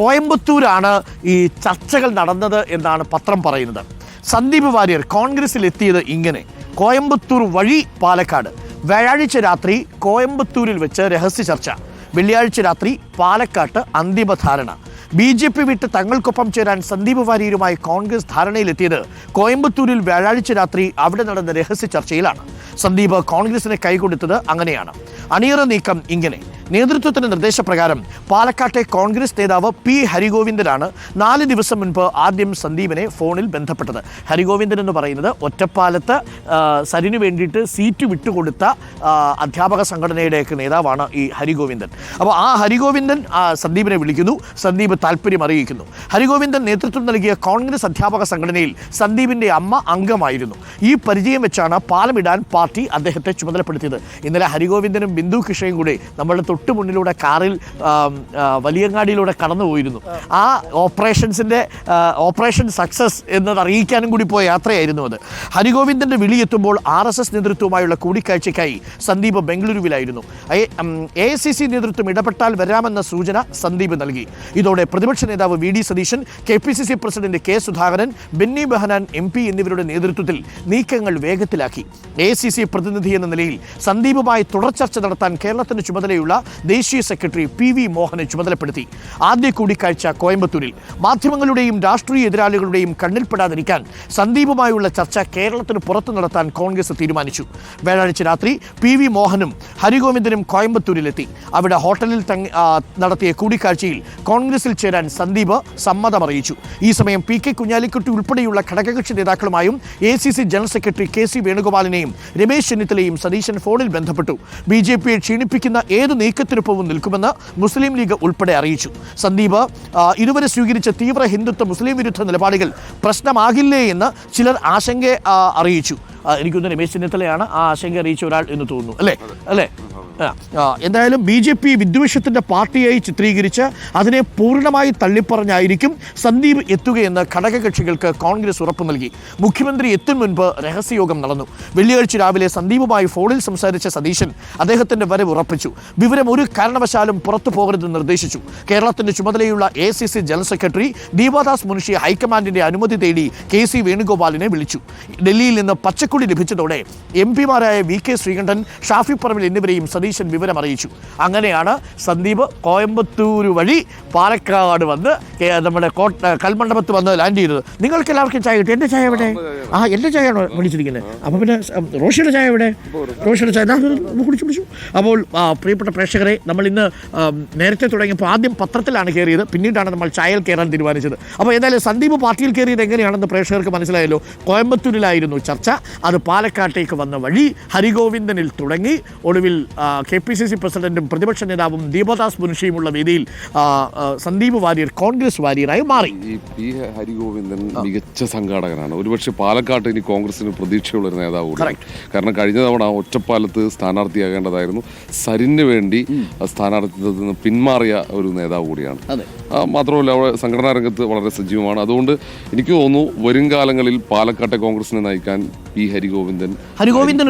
കോയമ്പത്തൂരാണ് ഈ ചർച്ചകൾ നടന്നത് എന്നാണ് പത്രം പറയുന്നത്. സന്ദീപ് വാര്യർ കോൺഗ്രസിൽ എത്തിയത് ഇങ്ങനെ: കോയമ്പത്തൂർ വഴി പാലക്കാട്. വ്യാഴാഴ്ച രാത്രി കോയമ്പത്തൂരിൽ വെച്ച് രഹസ്യ ചർച്ച. വെള്ളിയാഴ്ച രാത്രി പാലക്കാട്ട് അന്തിമ ധാരണ. BJP വിട്ട് തങ്ങൾക്കൊപ്പം ചേരാൻ സന്ദീപ് വാര്യരുമായി കോൺഗ്രസ് ധാരണയിലെത്തിയത് കോയമ്പത്തൂരിൽ വ്യാഴാഴ്ച രാത്രി അവിടെ നടന്ന രഹസ്യ ചർച്ചയിലാണ്. സന്ദീപ് കോൺഗ്രസിന് കൈകൊടുത്തത് അങ്ങനെയാണ്. അണിയറ നീക്കം ഇങ്ങനെ: നേതൃത്വത്തിന്റെ നിർദ്ദേശപ്രകാരം പാലക്കാട്ടെ കോൺഗ്രസ് നേതാവ് P. ഹരിഗോവിന്ദനാണ് 4 ദിവസം മുൻപ് ആദ്യം സന്ദീപിനെ ഫോണിൽ ബന്ധപ്പെട്ടത്. ഹരിഗോവിന്ദൻ എന്ന് പറയുന്നത് ഒറ്റപ്പാലത്ത് സരിന് വേണ്ടിയിട്ട് സീറ്റ് വിട്ടുകൊടുത്ത അധ്യാപക സംഘടനയുടെയൊക്കെ നേതാവാണ് ഈ ഹരിഗോവിന്ദൻ. അപ്പോൾ ആ ഹരിഗോവിന്ദൻ സന്ദീപിനെ വിളിക്കുന്നു. സന്ദീപ് താല്പര്യം അറിയിക്കുന്നു. ഹരിഗോവിന്ദൻ നേതൃത്വം നൽകിയ കോൺഗ്രസ് അധ്യാപക സംഘടനയിൽ സന്ദീപിൻ്റെ അമ്മ അംഗമായിരുന്നു. ഈ പരിചയം വെച്ചാണ് പാലമിടാൻ പാർട്ടി അദ്ദേഹത്തെ ചുമതലപ്പെടുത്തിയത്. ഇന്നലെ ഹരിഗോവിന്ദനും ബിന്ദു കിഷയും കൂടി നമ്മളുടെ തൊട്ട് മുന്നിലൂടെ കാറിൽ വലിയങ്ങാടിയിലൂടെ കടന്നുപോയിരുന്നു. ആ ഓപ്പറേഷൻ സക്സസ് എന്നത് അറിയിക്കാനും കൂടി പോയ യാത്രയായിരുന്നു അത്. ഹരിഗോവിന്ദൻ്റെ വിളിയെത്തുമ്പോൾ RSS നേതൃത്വവുമായുള്ള കൂടിക്കാഴ്ചയ്ക്കായി സന്ദീപ് ബംഗളൂരുവിലായിരുന്നു. AICC നേതൃത്വം ഇടപെട്ടാൽ വരാമെന്ന സൂചന സന്ദീപ് നൽകി. ഇതോടെ പ്രതിപക്ഷ നേതാവ് VD Satheesan, KPCC president K. Sudhakaran, Benny Behanan MP എന്നിവരുടെ നേതൃത്വത്തിൽ നീക്കങ്ങൾ വേഗത്തിലാക്കി. AICC പ്രതിനിധി എന്ന നിലയിൽ സന്ദീപുമായി തുടർ ചർച്ച നടത്താൻ കേരളത്തിന് ചുമതലയുള്ള ദേശീയ സെക്രട്ടറി PV മോഹനെ ചുമതലപ്പെടുത്തി. ആദ്യ കൂടിക്കാഴ്ച കോയമ്പത്തൂരിൽ. മാധ്യമങ്ങളുടെയും രാഷ്ട്രീയ എതിരാളികളുടെയും കണ്ണിൽപ്പെടാതിരിക്കാൻ സന്ദീപുമായുള്ള ചർച്ച കേരളത്തിന് പുറത്തു നടത്താൻ കോൺഗ്രസ് തീരുമാനിച്ചു. വ്യാഴാഴ്ച രാത്രി PV മോഹനും ഹരിഗോവിന്ദനും കോയമ്പത്തൂരിലെത്തി. അവിടെ ഹോട്ടലിൽ നടത്തിയ കൂടിക്കാഴ്ചയിൽ കോൺഗ്രസിൽ ചേരാൻ സന്ദീപ് സമ്മതമറിയിച്ചു. ഈ സമയം PK കുഞ്ഞാലിക്കുട്ടി ഉൾപ്പെടെയുള്ള ഘടകകക്ഷി നേതാക്കളുമായും AICC ജനറൽ സെക്രട്ടറി KC വേണുഗോപാലിനെയും രമേശ് ചെന്നിത്തലയും സതീശൻ ഫോണിൽ ബന്ധപ്പെട്ടു. BJPയെ ക്ഷീണിപ്പിക്കുന്ന ഏത് നീക്കത്തിനൊപ്പവും നിൽക്കുമെന്ന് മുസ്ലിം ലീഗ് ഉൾപ്പെടെ അറിയിച്ചു. സന്ദീപ് ഇതുവരെ സ്വീകരിച്ച തീവ്ര ഹിന്ദുത്വ മുസ്ലിം വിരുദ്ധ നിലപാടുകൾ പ്രശ്നമാകില്ലേ എന്ന് ചിലർ ആശങ്ക അറിയിച്ചു. എനിക്കൊന്ന് രമേശ് ചെന്നിത്തലയാണ് ആ ആശങ്ക അറിയിച്ച ഒരാൾ എന്ന് തോന്നുന്നു, അല്ലേ? എന്തായാലും BJP വിദ്വേഷത്തിൻ്റെ പാർട്ടിയായി ചിത്രീകരിച്ച് അതിനെ പൂർണ്ണമായി തള്ളിപ്പറഞ്ഞായിരിക്കും സന്ദീപ് എത്തുകയെന്ന് ഘടകകക്ഷികൾക്ക് കോൺഗ്രസ് ഉറപ്പു നൽകി. മുഖ്യമന്ത്രി എത്തും മുൻപ് രഹസ്യയോഗം നടന്നു. വെള്ളിയാഴ്ച രാവിലെ സന്ദീപുമായി ഫോണിൽ സംസാരിച്ച സതീശൻ അദ്ദേഹത്തിൻ്റെ വരവ് ഉറപ്പിച്ചു. വിവരം ഒരു കാരണവശാലും പുറത്തു പോകരുതെന്ന് നിർദ്ദേശിച്ചു. കേരളത്തിൻ്റെ ചുമതലയുള്ള AICC general secretary Deepa Das Munshi ഹൈക്കമാൻഡിൻ്റെ അനുമതി തേടി KC വേണുഗോപാലിനെ വിളിച്ചു. ഡൽഹിയിൽ നിന്ന് പച്ചക്കൊടി ലഭിച്ചതോടെ MP മാരായ VK ശ്രീകണ്ഠൻ, ഷാഫി പറമ്പിൽ എന്നിവരെയും സതീശൻ വിവരം അറിയിച്ചു. അങ്ങനെയാണ് സന്ദീപ് കോയമ്പത്തൂർ വഴി പാലക്കാട് വന്ന് നമ്മുടെ കൽമണ്ഡപത്ത് വന്ന് ലാൻഡ് ചെയ്തത്. നിങ്ങൾക്ക് എല്ലാവർക്കും ചായ കിട്ടി. എൻ്റെ ചായ എവിടെ? എൻ്റെ ചായയാണോ വിളിച്ചിരിക്കുന്നത്? അപ്പോൾ പിന്നെ റോഷിയുടെ ചായ എവിടെ? റോഷിയുടെ ചായ കുടിച്ചു. അപ്പോൾ പ്രിയപ്പെട്ട പ്രേക്ഷകരെ, നമ്മൾ ഇന്ന് നേരത്തെ തുടങ്ങിയപ്പോൾ ആദ്യം പത്രത്തിലാണ് കയറിയത്, പിന്നീടാണ് നമ്മൾ ചായയിൽ കയറാൻ തീരുമാനിച്ചത്. അപ്പോൾ എന്തായാലും സന്ദീപ് പാർട്ടിയിൽ കയറിയത് എങ്ങനെയാണെന്ന് പ്രേക്ഷകർക്ക് മനസ്സിലായല്ലോ. കോയമ്പത്തൂരിലായിരുന്നു ചർച്ച. അത് പാലക്കാട്ടേക്ക് വന്ന വഴി ഹരിഗോവിന്ദനിൽ തുടങ്ങി ഒടുവിൽ KPCC പ്രസിഡന്റും പ്രതിപക്ഷ നേതാവും ദീപദാസ് മുൻഷിയുമുള്ള വേദിയിൽ സന്ദീപ് വാര്യർ കോൺഗ്രസ് വാര്യറായി മാറി. ഈ P. ഹരിഗോവിന്ദൻ മികച്ച സംഘാടകനാണ്. ഒരുപക്ഷെ പാലക്കാട്ട് ഇനി കോൺഗ്രസിന് പ്രതീക്ഷയുള്ള ഒരു നേതാവ് കൂടിയാണ്. കാരണം കഴിഞ്ഞ തവണ ഒറ്റപ്പാലത്ത് സ്ഥാനാർത്ഥിയാകേണ്ടതായിരുന്നു. സരിന് വേണ്ടി സ്ഥാനാർത്ഥിത്വത്തിൽ നിന്ന് പിന്മാറിയ ഒരു നേതാവ് കൂടിയാണ്. മാത്രമല്ല അവിടെ സംഘടനാ രംഗത്ത് വളരെ സജീവമാണ്. അതുകൊണ്ട് എനിക്ക് തോന്നുന്നു വരും കാലങ്ങളിൽ പാലക്കാട്ടെ കോൺഗ്രസിനെ നയിക്കാൻ പി ഹരിഗോവിന്ദൻ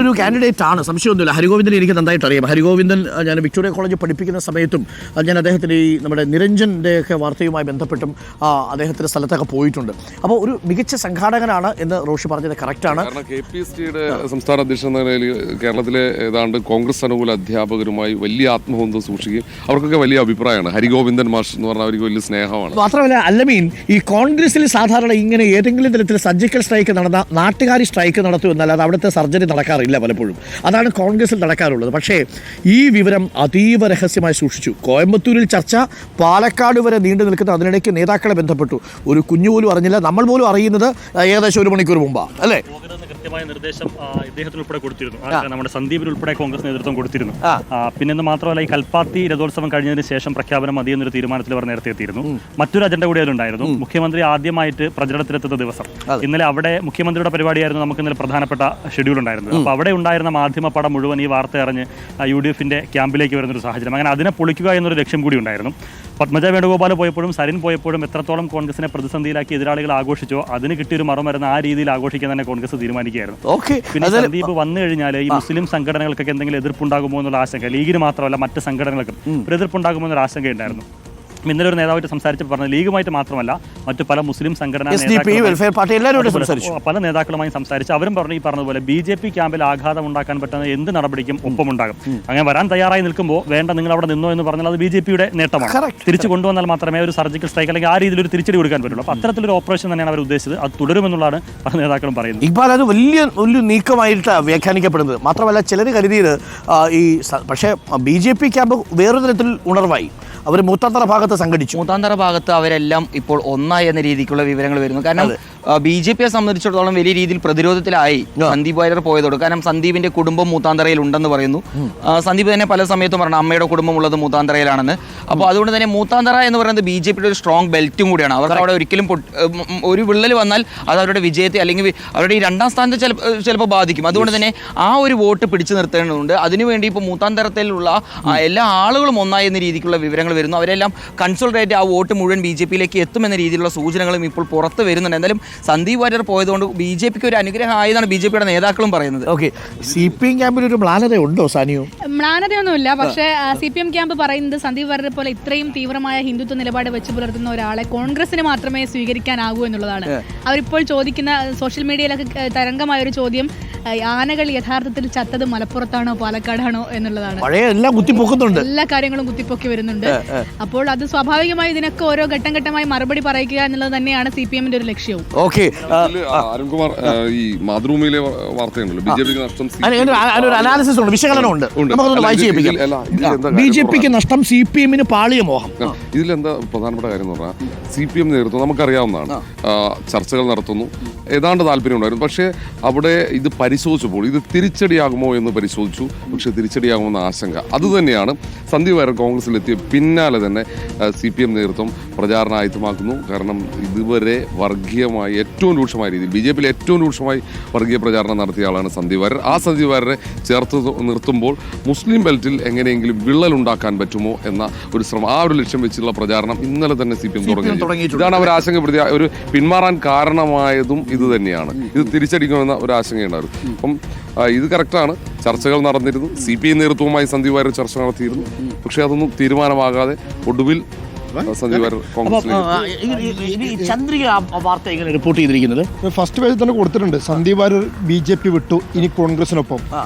ഒരു കാൻഡിഡേറ്റ് ആണ്, സംശയമൊന്നുമില്ല. ഹരിഗോവിന്ദൻ എനിക്ക് നന്നായിട്ട് അറിയാം. ഹരിഗോവിന്ദൻ ഞാൻ വിക്ടോറിയ കോളേജിൽ പഠിപ്പിക്കുന്ന സമയത്തും ഞാൻ അദ്ദേഹത്തിന് ഈ നമ്മുടെ നിരഞ്ജൻ്റെ ഒക്കെ വാർത്തയുമായി ബന്ധപ്പെട്ടും അദ്ദേഹത്തിൻ്റെ സ്ഥലത്തൊക്കെ പോയിട്ടുണ്ട്. അപ്പോൾ ഒരു മികച്ച സംഘാടകനാണ് എന്ന് റോഷി പറഞ്ഞത് കറക്റ്റാണ്. കാരണം KPSTയുടെ സംസ്ഥാന അധ്യക്ഷൻ എന്ന നിലയിൽ കേരളത്തിലെ ഏതാണ്ട് കോൺഗ്രസ് അനുകൂല അധ്യാപകരുമായി വലിയ ആത്മബന്ധം സൂക്ഷിക്കുകയും അവർക്കൊക്കെ വലിയ അഭിപ്രായമാണ്. ഹരിഗോവിന്ദൻ മാഷ് എന്ന് പറഞ്ഞാൽ അവർക്ക് വലിയ സ്നേഹമാണ്. മാത്രമല്ല അല്ലമീൻ ഈ കോൺഗ്രസിൽ സാധാരണ ഇങ്ങനെ ഏതെങ്കിലും തരത്തിൽ സർജിക്കൽ സ്ട്രൈക്ക് നടന്ന നാട്ടുകാരി സ്ട്രൈക്ക് നടത്തുമെന്നല്ലാതെ അവിടുത്തെ സർജറി നടക്കാറില്ല പലപ്പോഴും. അതാണ് കോൺഗ്രസിൽ നടക്കാറുള്ളത്. പക്ഷേ ഈ വിവരം അതീവ രഹസ്യമായി സൂക്ഷിച്ചു. കോയമ്പത്തൂരിൽ ചർച്ച പാലക്കാട് വരെ നീണ്ടു നിൽക്കുന്ന, അതിനിടയ്ക്ക് നേതാക്കളെ ബന്ധപ്പെട്ടു. ഒരു കുഞ്ഞു പോലും അറിഞ്ഞില്ല. നമ്മൾ പോലും അറിയുന്നത് ഏകദേശം 1 മണിക്കൂർ മുമ്പാണ് അല്ലേ? കൃത്യമായ നിർദ്ദേശം ഇദ്ദേഹത്തിന് ഉൾപ്പെടെ കൊടുത്തിരുന്നു. നമ്മുടെ സന്ദീപിന് ഉൾപ്പെടെ കോൺഗ്രസ് നേതൃത്വം കൊടുത്തിരുന്നു. പിന്നെ മാത്രമല്ല ഈ കൽപ്പാത്തി രഥോത്സവം കഴിഞ്ഞതിന് ശേഷം പ്രഖ്യാപനം മതി എന്നൊരു തീരുമാനത്തിൽ അവർ നേരത്തെ എത്തിയിരുന്നു. മറ്റൊരു അജണ്ട കൂടി അതിലുണ്ടായിരുന്നു. മുഖ്യമന്ത്രി ആദ്യമായിട്ട് പ്രചരണത്തിലെത്തുന്ന ദിവസം ഇന്നലെ അവിടെ മുഖ്യമന്ത്രിയുടെ പരിപാടിയായിരുന്നു. നമുക്ക് ഇന്നലെ പ്രധാനപ്പെട്ട ഷെഡ്യൂൾ ഉണ്ടായിരുന്നത്. അപ്പോൾ അവിടെ ഉണ്ടായിരുന്ന മാധ്യമപടം മുഴുവൻ ഈ വാർത്ത അറിഞ്ഞ് UDFന്റെ ക്യാമ്പിലേക്ക് വരുന്നൊരു സാഹചര്യം. അങ്ങനെ അതിനെ പൊളിക്കുക എന്നൊരു ലക്ഷ്യം കൂടി ഉണ്ടായിരുന്നു. പത്മജ വേണുഗോപാൽ പോയപ്പോഴും സരിൻ പോയപ്പോഴും എത്രത്തോളം കോൺഗ്രസിനെ പ്രതിസന്ധിയിലാക്കി എതിരാളികൾ ആഘോഷിച്ചോ അതിന് കിട്ടിയൊരു മറുമരുന്ന് ആ രീതിയിൽ ആഘോഷിക്കാൻ തന്നെ കോൺഗ്രസ് തീരുമാനിക്കുകയായിരുന്നു. പിന്നെ സന്ദീപ് വന്നു കഴിഞ്ഞാൽ ഈ മുസ്ലിം സംഘടനകൾക്കൊക്കെ എന്തെങ്കിലും എതിർപ്പുണ്ടാകുമോ എന്നുള്ള ആശങ്ക, ലീഗിന് മാത്രമല്ല മറ്റ് സംഘടനകൾക്കും ഒരു എതിർപ്പുണ്ടാകുമോ എന്നൊരു ആശങ്കയുണ്ടായിരുന്നു. ഇന്നലെ ഒരു നേതാവായിട്ട് സംസാരിച്ചപ്പോൾ പറഞ്ഞു ലീഗുമായിട്ട് മാത്രമല്ല മറ്റു പല മുസ്ലിം സംഘടനാ പല നേതാക്കളുമായി സംസാരിച്ച് അവരും പറഞ്ഞു ഈ പറഞ്ഞതുപോലെ BJP ക്യാമ്പിൽ ആഘാതം ഉണ്ടാക്കാൻ പറ്റുന്ന എന്ത് നടപടിക്കും ഒപ്പമുണ്ടാകും. അങ്ങനെ വരാൻ തയ്യാറായി നിൽക്കുമ്പോൾ വേണ്ട നിങ്ങൾ അവിടെ നിന്നോ എന്ന് പറഞ്ഞാൽ അത് BJPയുടെ നേട്ടമാണ്. തിരിച്ചു കൊണ്ടുവന്നാൽ മാത്രമേ ഒരു സർജിക്കൽ സ്ട്രൈക്ക് അല്ലെങ്കിൽ ആ രീതിയിൽ ഒരു തിരിച്ചടി കൊടുക്കാൻ പറ്റുള്ളൂ. അപ്പോൾ അത്തരത്തിലൊരു ഓപ്പറേഷൻ തന്നെയാണ് അവർ ഉദ്ദേശിച്ചത്. അത് തുടരുമെന്നുള്ളതാണ് പല നേതാക്കളും പറയുന്നത്. ഇക്ബാൽ, അത് വലിയ നീക്കമായിട്ട് വ്യാഖ്യാനിക്കപ്പെടുന്നത്. മാത്രമല്ല ചിലർ കരുതിയത് ഈ പക്ഷേ BJP ക്യാമ്പ് വേറൊരു തരത്തിൽ ഉണർവായി. അവർ മൂത്താന്തറ ഭാഗത്ത് സംഘടിച്ചു. മൂത്താന്തറ ഭാഗത്ത് അവരെല്ലാം ഇപ്പോൾ ഒന്നായി എന്ന രീതിക്കുള്ള വിവരങ്ങൾ വരുന്നു. കാരണം BJPയെ സംബന്ധിച്ചിടത്തോളം വലിയ രീതിയിൽ പ്രതിരോധത്തിലായി സന്ദീപ് വാര്യർ പോയതോട്. കാരണം സന്ദീപിന്റെ കുടുംബം മൂത്താന്തറയിൽ ഉണ്ടെന്ന് പറയുന്നു. സന്ദീപ് തന്നെ പല സമയത്തും പറഞ്ഞു അമ്മയുടെ കുടുംബം ഉള്ളത് മൂത്താന്തറയിലാണെന്ന്. അപ്പോൾ അതുകൊണ്ട് തന്നെ മൂത്താന്തറ എന്ന് പറയുന്നത് BJPയുടെ ഒരു സ്ട്രോങ് ബെൽറ്റും കൂടിയാണ്. അവർക്ക് അവിടെ ഒരിക്കലും ഒരു വിള്ളൽ വന്നാൽ അത് അവരുടെ വിജയത്തെ അല്ലെങ്കിൽ അവരുടെ ഈ 2ാം സ്ഥാനത്ത് ചിലപ്പോൾ ബാധിക്കും. അതുകൊണ്ട് തന്നെ ആ ഒരു വോട്ട് പിടിച്ചു നിർത്തേണ്ടതുണ്ട്. അതിനുവേണ്ടി ഇപ്പോൾ മൂത്താന്തരത്തിലുള്ള എല്ലാ ആളുകളും ഒന്നായി എന്ന രീതിക്കുള്ള വിവരങ്ങൾ വരുന്നു. അവരെല്ലാം കൺസോൾട്ടേറ്റ് ആ വോട്ട് മുഴുവൻ BJPയിലേക്ക് എത്തുമെന്ന രീതിയിലുള്ള സൂചനകളും ഇപ്പോൾ പുറത്ത് വരുന്നുണ്ട്. എന്തായാലും സന്ദീപ് വാര്യർ പോയതുകൊണ്ട് BJPക്ക് ഒരു അനുഗ്രഹം ആയതാണ് BJPയുടെ നേതാക്കളും പറയുന്നത്. ഓക്കെ, CPM ക്യാമ്പിൽ ഒരു മ്ലാനത ഉണ്ടോ സാനിയോ? മ്ലാനതയൊന്നുമില്ല. പക്ഷേ CPM ക്യാമ്പ് പറയുന്നത് സന്ദീപ് വാര്യരെ പോലെ ഇത്രയും തീവ്രമായ ഹിന്ദുത്വ നിലപാട് വെച്ച് പുലർത്തുന്ന ഒരാളെ കോൺഗ്രസിന് മാത്രമേ സ്വീകരിക്കാനാകൂ എന്നുള്ളതാണ്. അവരിപ്പോൾ ചോദിക്കുന്ന സോഷ്യൽ മീഡിയയിലൊക്കെ തരംഗമായ ഒരു ചോദ്യം, ആനകൾ യഥാർത്ഥത്തിൽ ചത്തത് മലപ്പുറത്താണോ പാലക്കാടാണോ എന്നുള്ളതാണ്. എല്ലാ കാര്യങ്ങളും കുത്തിപ്പൊക്കി വരുന്നുണ്ട്. അപ്പോൾ അത് സ്വാഭാവികമായി ഇതിനൊക്കെ ഓരോ ഘട്ടം ഘട്ടമായി മറുപടി പറയുക എന്നുള്ളത് തന്നെയാണ് CPMന്റെ ഒരു ലക്ഷ്യവും. അരുൺകുമാർ, ഈ മാതൃഭൂമിയിലെ വാർത്തയുണ്ടല്ലോ BJPക്ക് നഷ്ടം, അനാലിസിസ് ഉണ്ട്, വിശകലനം ഉണ്ട്. BJPക്ക് നഷ്ടം, CPMന് പാളിയ മോഹം. ഇതിലെന്താ പ്രധാനപ്പെട്ട കാര്യം എന്ന് പറഞ്ഞാൽ CPM നേതൃത്വം നമുക്കറിയാവുന്നതാണ്. ചർച്ചകൾ നടത്തുന്നു, ഏതാണ്ട് താല്പര്യമുണ്ടായിരുന്നു. പക്ഷേ അവിടെ ഇത് പരിശോധിച്ചപ്പോൾ ഇത് തിരിച്ചടിയാകുമോ എന്ന് പരിശോധിച്ചു. പക്ഷേ തിരിച്ചടിയാകുമെന്ന ആശങ്ക അതുതന്നെയാണ് സന്ദീപ് വാര്യർ കോൺഗ്രസിലെത്തിയ പിന്നാലെ തന്നെ CPM നേതൃത്വം പ്രചാരണം ആയുധമാക്കുന്നു. കാരണം ഇതുവരെ വർഗീയമായി ഏറ്റവും രൂക്ഷമായ രീതിയിൽ BJPയിൽ ഏറ്റവും രൂക്ഷമായി വർഗീയ പ്രചാരണം നടത്തിയ ആളാണ് സന്ദീപ് വാര്യർ. ആ സന്ദീപ് വാര്യരെ ചേർത്ത് നിർത്തുമ്പോൾ മുസ്ലിം ബെൽറ്റിൽ എങ്ങനെയെങ്കിലും വിള്ളലുണ്ടാക്കാൻ പറ്റുമോ എന്ന ഒരു ശ്രമം, ആ ഒരു ലക്ഷ്യം വെച്ചുള്ള പ്രചാരണം ഇന്നലെ തന്നെ CPM തുടങ്ങി. ഇതാണ് അവർ ആശങ്കപ്പെടുത്തിയ ഒരു പിന്മാറാൻ കാരണമായതും ഇത് തന്നെയാണ്. ഇത് തിരിച്ചടിക്കുമെന്ന ഒരു ആശങ്കയുണ്ടായിരുന്നു. അപ്പം ഇത് കറക്റ്റാണ്. ചർച്ചകൾ നടന്നിരുന്നു. CPI നേതൃത്വവുമായി സന്ദീപ് വാര്യർ ചർച്ച നടത്തിയിരുന്നു. പക്ഷേ അതൊന്നും തീരുമാനമാകാതെ ഒടുവിൽ സന്ദീപ് വാര്യർ ചന്ദ്രിക വാർത്ത എങ്ങനെ റിപ്പോർട്ട് ചെയ്തിരിക്കുന്നത്? ഫസ്റ്റ് പേജിൽ തന്നെ കൊടുത്തിട്ടുണ്ട്. സന്ദീപ് വാര്യർ BJP വിട്ടു, ഇനി കോൺഗ്രസിനൊപ്പം.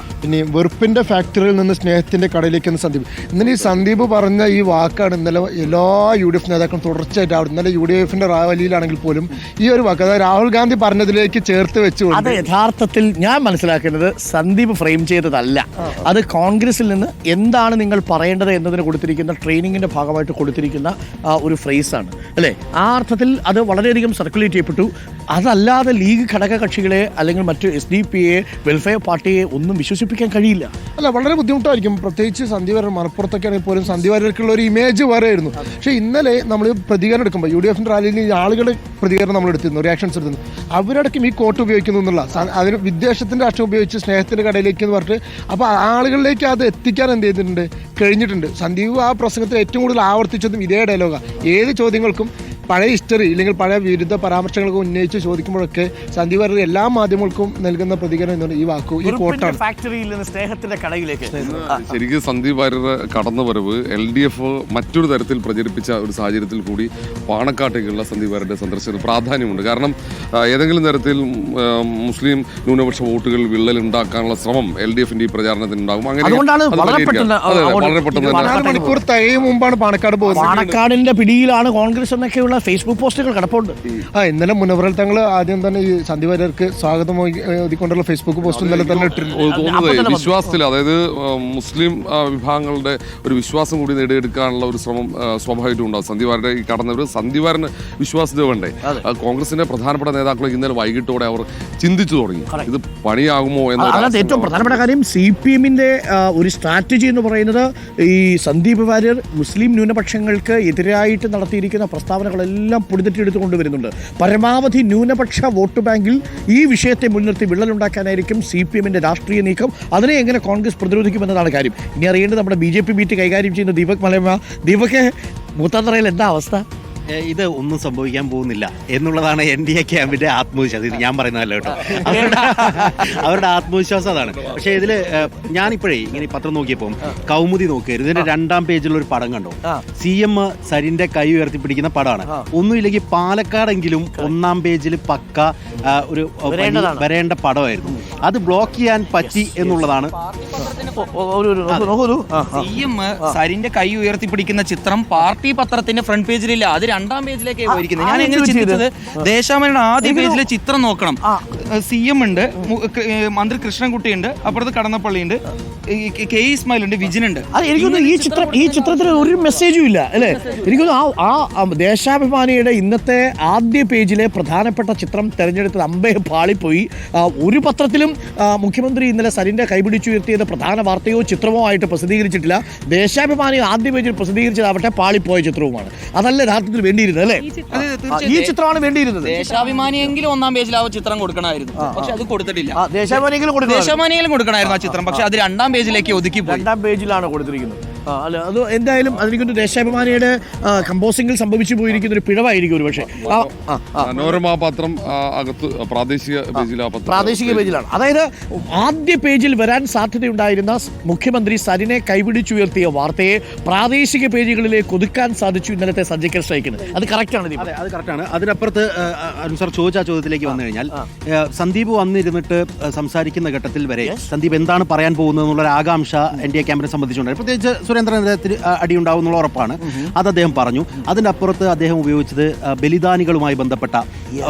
ഇനി വെറുപ്പിന്റെ ഫാക്ടറിയിൽ നിന്ന് സ്നേഹത്തിന്റെ കടയിലേക്ക് സന്ദീപ്. ഇന്നലെ ഈ സന്ദീപ് പറഞ്ഞ ഈ വാക്കാണ് ഇന്നലെ എല്ലാ UDF നേതാക്കളും തുടർച്ചയായിട്ട് അവിടെ ഇന്നലെ UDFന്റെ റാലിയിലാണെങ്കിൽ പോലും ഈ ഒരു വാക്ക്, അതായത് രാഹുൽ ഗാന്ധി പറഞ്ഞതിലേക്ക് ചേർത്ത് വെച്ചു. അത് യഥാർത്ഥത്തിൽ ഞാൻ മനസ്സിലാക്കുന്നത് സന്ദീപ് ഫ്രെയിം ചെയ്തതല്ല. അത് കോൺഗ്രസിൽ നിന്ന് എന്താണ് നിങ്ങൾ പറയേണ്ടത് എന്നതിന് കൊടുത്തിരിക്കുന്ന ട്രെയിനിങ്ങിന്റെ ഭാഗമായിട്ട് കൊടുത്തിരിക്കുന്ന ഒരു ഫ്രേസാണ് അല്ലേ? ആ അർത്ഥത്തിൽ അത് വളരെയധികം സർക്കുലേറ്റ് ചെയ്യപ്പെട്ടു. അതല്ലാതെ ലീഗ് ഘടക കക്ഷികളെ അല്ലെങ്കിൽ മറ്റ് SDPയെ വെൽഫെയർ പാർട്ടിയെ ഒന്നും വിശ്വസിപ്പിക്കാൻ കഴിയില്ല. അല്ല, വളരെ ബുദ്ധിമുട്ടായിരിക്കും. പ്രത്യേകിച്ച് സന്ദീപ് വാര്യർ മലപ്പുറത്തൊക്കെ ആണെങ്കിൽ പോലും സന്ദീപ് വാര്യർക്കുള്ള ഒരു ഇമേജ് വേറെ ആയിരുന്നു. പക്ഷേ ഇന്നലെ നമ്മൾ പ്രതികരണം എടുക്കുമ്പോൾ UDFന്റെ റാലിയിൽ ഈ ആളുകളുടെ പ്രതികരണം നമ്മൾ എടുത്തിരുന്നു, റിയാക്ഷൻസ് എടുത്തിരുന്നു. അവരടക്കം ഈ കോട്ട് ഉപയോഗിക്കുന്നു എന്നുള്ള അതിന് വിദ്വേഷത്തിന്റെ രാഷ്ട്രം ഉപയോഗിച്ച് സ്നേഹത്തിന്റെ കടയിലേക്ക് എന്ന് പറഞ്ഞിട്ട് അപ്പോൾ ആളുകളിലേക്ക് അത് എത്തിക്കാൻ എന്ത് ചെയ്തിട്ടുണ്ട്, കഴിഞ്ഞിട്ടുണ്ട്. സന്ദീപ് ആ പ്രസംഗത്തിൽ ഏറ്റവും കൂടുതൽ ആവർത്തിച്ചതും ഇതേ ഡയലോഗ് ഡയലോഗാണ്. ഏത് ചോദ്യങ്ങൾക്കും പഴയ ഹിസ്റ്ററി ഇല്ലെങ്കിൽ പഴയ വിരുദ്ധ പരാമർശങ്ങളൊക്കെ ഉന്നയിച്ച് ചോദിക്കുമ്പോഴൊക്കെ സന്ദീപ് വാര്യർ എല്ലാ മാധ്യമങ്ങൾക്കും നൽകുന്ന പ്രതികരണം എന്താണ് ഈ വാക്കു, ഈ കോട്ടാണ്. ഫാക്ടറിയിൽ നിന്ന് സ്നേഹത്തിന്റെ കടയിലേക്ക്. ശരിക്കും സന്ദീപ് വാര്യരുടെ കടന്നുവരവ് LDF മറ്റൊരു തരത്തിൽ പ്രചരിപ്പിച്ച ഒരു സാഹചര്യത്തിൽ കൂടി പാണക്കാട്ടേക്കുള്ള സന്ദീപ് വാര്യരുടെ സന്ദർശനത്തിന് പ്രാധാന്യമുണ്ട്. കാരണം ഏതെങ്കിലും തരത്തിൽ മുസ്ലിം ന്യൂനപക്ഷ വോട്ടുകൾ വിള്ളൽ ഉണ്ടാക്കാനുള്ള ശ്രമം LDFന്റെ ഈ പ്രചാരണത്തിന് ഉണ്ടാകും. അതുകൊണ്ടാണ് വളരെ പെട്ടെന്ന് വളരെ പെട്ടെന്ന് 4 മണിക്കൂർ തികയും മുമ്പാണ് പാണക്കാട് പോകുന്നത്. പാണക്കാടിന്റെ പിടിയിലാണ് കോൺഗ്രസ് എന്നൊക്കെയുള്ള ഫേസ്ബുക്ക് പോസ്റ്റുകൾ കിടപ്പുണ്ട്. ഇന്നലെ മുനവറൽ തങ്ങൾ ആദ്യം തന്നെ ഈ സന്ദീപ് വാര്യർക്ക് സ്വാഗതം എഴുതിക്കൊണ്ടുള്ള ഫേസ്ബുക്ക് പോസ്റ്റ് ഇന്നലെ തന്നെ ഇട്ടിരുന്നു. തോന്നുന്നത് വിശ്വാസത്തിൽ, അതായത് മുസ്ലിം വിഭാഗങ്ങളുടെ ഒരു വിശ്വാസം കൂടി നേടിയെടുക്കാനുള്ള ഒരു ശ്രമം സ്വാഭാവികമായിട്ടും ഉണ്ടാകും. സന്ദീപ് വാര്യരുടെ ഈ കടന്നവർ സന്ദീപ് വാര്യന് വിശ്വാസ്യത വേണ്ടേ? കോൺഗ്രസിന്റെ പ്രധാനപ്പെട്ട നേതാക്കൾ ഇന്നലെ വൈകിട്ടോടെ അവർ ചിന്തിച്ചു തുടങ്ങി ഇത് പണിയാകുമോ എന്ന്. അതായത് ഏറ്റവും പ്രധാനപ്പെട്ട കാര്യം CPMന്റെ ഒരു സ്ട്രാറ്റജി എന്ന് പറയുന്നത് ഈ സന്ദീപ് വാര്യർ മുസ്ലിം ന്യൂനപക്ഷങ്ങൾക്ക് എതിരായിട്ട് നടത്തിയിരിക്കുന്ന പ്രസ്താവനകളെല്ലാം പൊടിതെറ്റിയെടുത്ത് കൊണ്ടുവരുന്നുണ്ട്. പരമാവധി ന്യൂനപക്ഷ വോട്ട് ബാങ്കിൽ ഈ വിഷയത്തെ മുൻനിർത്തി വിള്ളലുണ്ടാക്കാനായിരിക്കും CPMന്റെ രാഷ്ട്രീയ നീക്കം. അതിനെ എങ്ങനെ കോൺഗ്രസ് പ്രതിരോധിക്കുമെന്നതാണ് കാര്യം. ഇനി അറിയേണ്ടത് നമ്മുടെ BJP ബീറ്റ് കൈകാര്യം ചെയ്യുന്ന ദീപക് മലയമ്മ. ദീപക്, മൂത്താന്തറയിൽ എന്താ അവസ്ഥ? ഇത് ഒന്നും സംഭവിക്കാൻ പോകുന്നില്ല എന്നുള്ളതാണ് NDA ക്യാമ്പിന്റെ ആത്മവിശ്വാസം. ഇത് ഞാൻ പറയുന്നതല്ല കേട്ടോ, അവരുടെ ആത്മവിശ്വാസം അതാണ്. പക്ഷേ ഇതില് ഞാനിപ്പോഴേ ഇങ്ങനെ പത്രം നോക്കിയപ്പോൾ കൗമുദി നോക്കിയായിരുന്നു. ഇതിന്റെ 2ാം പേജിൽ ഒരു പടം കണ്ടോ? CM സരിന്റെ കൈ ഉയർത്തിപ്പിടിക്കുന്ന പടമാണ്. ഒന്നുമില്ലെങ്കിൽ പാലക്കാടെങ്കിലും 1ാം പേജിൽ പക്ക ഒരു വരേണ്ട പടമായിരുന്നു. അത് ബ്ലോക്ക് ചെയ്യാൻ പറ്റി എന്നുള്ളതാണ്. CM സരിന്റെ കൈ ഉയർത്തിപ്പിടിക്കുന്ന ചിത്രം പാർട്ടി പത്രത്തിന്റെ ഫ്രണ്ട് പേജിലില്ല, അത് 2ാം പേജിലേക്ക് പോയിരിക്കുന്നത്. ഞാൻ എങ്ങനെ ചിന്തിച്ചത്, ദേശാഭിമാനിയുടെ ആദ്യ പേജിലെ ചിത്രം നോക്കണം. CM ഉണ്ട്, മന്ത്രി കൃഷ്ണൻകുട്ടി ഉണ്ട്, അപ്പുറത്ത് കടന്നപ്പള്ളി ഉണ്ട്, K ഇസ്മായിൽ ഉണ്ട്, വിജിൻ ഉണ്ട്. ഈ ചിത്രത്തിൽ ഒരു മെസ്സേജും ഇല്ല അല്ലേ? എനിക്കൊന്ന് ആ ദേശാഭിമാനിയുടെ ഇന്നത്തെ ആദ്യ പേജിലെ പ്രധാനപ്പെട്ട ചിത്രം തെരഞ്ഞെടുത്തത് അമ്പേ പാളിപ്പോയി. ഒരു പത്രത്തിലും മുഖ്യമന്ത്രി ഇന്നലെ സരിന്റെ കൈപിടിച്ചുയർത്തിയത് പ്രധാന വാർത്തയോ ചിത്രമോ ആയിട്ട് പ്രസിദ്ധീകരിച്ചിട്ടില്ല. ദേശാഭിമാനി ആദ്യ പേജിൽ പ്രസിദ്ധീകരിച്ചതാവട്ടെ പാളിപ്പോയ ചിത്രവുമാണ്. അതല്ല യഥാർത്ഥത്തിൽ വേണ്ടിയിരുന്നത് അല്ലേ? ഈ ചിത്രമാണ് വേണ്ടിയിരുന്നത്. ദേശാഭിമാനിയെങ്കിലും 1ാം പേജിൽ ആ ചിത്രം കൊടുക്കണമായിരുന്നു, പക്ഷെ അത് കൊടുത്തിട്ടില്ല. ദേശാഭിമാനിയെങ്കിലും കൊടുക്കണമായിരുന്നു ആ ചിത്രം, പക്ഷെ അത് 2ാം പേജിലേക്ക് ഒതുക്കി 2ാം പേജിലാണ് കൊടുത്തിരിക്കുന്നത്. അല്ല, അത് എന്തായാലും അതിനൊരു ദേശാഭിമാനിയുടെ കമ്പോസിംഗിൽ സംഭവിച്ചു പോയിരിക്കുന്ന ഒരു പിഴവായിരിക്കും ഒരു പക്ഷേ. മനോരമ പത്രം അകത്ത് പ്രാദേശിക പേജിലാണ്. അതായത് ആദ്യ പേജിൽ വരാൻ സാധ്യതയുണ്ടായിരുന്ന മുഖ്യമന്ത്രി സരിനെ കൈപിടിച്ചുയർത്തിയ വാർത്തയെ പ്രാദേശിക പേജുകളിലേക്ക് ഒതുക്കാൻ സാധിച്ചു ഇന്നലത്തെ സർജിക്കൽ സ്ട്രൈക്കിന്. അത് കറക്റ്റാണ്. അത് കറക്റ്റാണ്. അതിനപ്പുറത്ത് അനുസർ ചോദിച്ച ആ ചോദ്യത്തിലേക്ക് വന്നു കഴിഞ്ഞാൽ, സന്ദീപ് വന്നിരുന്നിട്ട് സംസാരിക്കുന്ന ഘട്ടത്തിൽ വരെ സന്ദീപ് എന്താണ് പറയാൻ പോകുന്നത് എന്നുള്ള ആകാംക്ഷ NDA ക്യാമ്പിനെ സംബന്ധിച്ചുണ്ടായി. പ്രത്യേകിച്ച് സുരേന്ദ്രനെതിരെ അടിയുണ്ടാവും എന്നുള്ള ഉറപ്പാണ്. അത് അദ്ദേഹം പറഞ്ഞു. അതിന്റെ അപ്പുറത്ത് അദ്ദേഹം ഉപയോഗിച്ചത് ബലിദാനികളുമായി ബന്ധപ്പെട്ട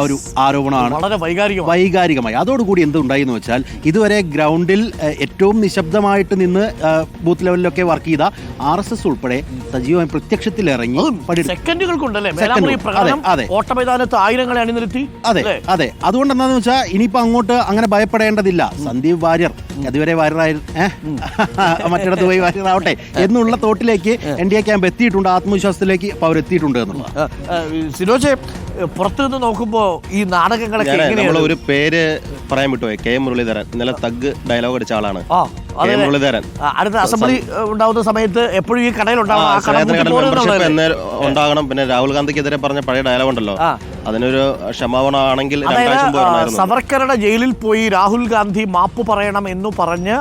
ഒരു ആരോപണമാണ്, വളരെ വൈകാരികമായി. അതോടുകൂടി എന്തുണ്ടായി എന്ന് വെച്ചാൽ, ഇതുവരെ ഗ്രൗണ്ടിൽ ഏറ്റവും നിശബ്ദമായിട്ട് നിന്ന് ബൂത്ത് ലെവലിലൊക്കെ വർക്ക് ചെയ്ത RSS ഉൾപ്പെടെ സജീവമായി പ്രത്യക്ഷത്തിൽ ഇറങ്ങി അതെ. അതുകൊണ്ട് എന്താണെന്ന് വെച്ചാൽ ഇനിയിപ്പോ അങ്ങോട്ട് അങ്ങനെ ഭയപ്പെടേണ്ടതില്ല. സന്ദീപ് വാര്യർ അതുവരെ വാര്യറായി മറ്റിടത്ത് പോയി വാര്യറാവട്ടെ എന്നുള്ള തോട്ടിലേക്ക് NDA ക്യാമ്പ് എത്തിയിട്ടുണ്ട്, ആത്മവിശ്വാസത്തിലേക്ക് അവരെത്തിയിട്ടുണ്ട് എന്നുള്ളത്. സിനോജെ, പുറത്തുനിന്ന് നോക്കുമ്പോ ഈ നാടകങ്ങളൊക്കെ ഒരു പേര് പറയാൻ വിട്ടുപോയി, K മുരളീധരൻ. ഇന്നലെ തഗ് ഡയലോഗ് അടിച്ച ആളാണ് മുരളീധരൻ. അടുത്ത അസംബ്ലി ഉണ്ടാവുന്ന സമയത്ത് എപ്പോഴും ഈ കടയിൽ ഉണ്ടാകണം. പിന്നെ രാഹുൽ ഗാന്ധിക്കെതിരെ പറഞ്ഞ പഴയ ഡയലോഗ് ഉണ്ടല്ലോ, അതിനൊരു ക്ഷമാപണമാണെങ്കിൽ സവർക്കറുടെ ജയിലിൽ പോയി രാഹുൽ ഗാന്ധി മാപ്പ് പറയണം എന്ന് പറഞ്ഞ്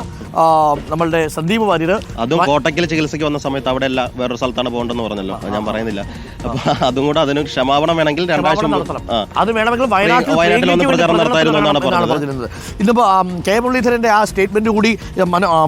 നമ്മളുടെ സന്ദീപ് വാര്യർ അതും കോട്ടയ്ക്കൽ ചികിത്സയ്ക്ക് വന്ന സമയത്ത് അവിടെ അല്ല വേറൊരു സ്ഥലത്താണ് പോകേണ്ടെന്ന് പറഞ്ഞല്ലോ, ഞാൻ പറയുന്നില്ല. അപ്പൊ അതും കൂടെ അതിന് ക്ഷമാപണം വേണമെങ്കിൽ 2 ആഴ്ച അത് വേണമെങ്കിൽ വയനാട്ടിൽ വന്ന് പ്രചാരണം നടത്തായിരുന്നു എന്നാണ് പറഞ്ഞത്. ഇന്നിപ്പോ K മുരളീധരന്റെ ആ സ്റ്റേറ്റ്മെന്റ് കൂടി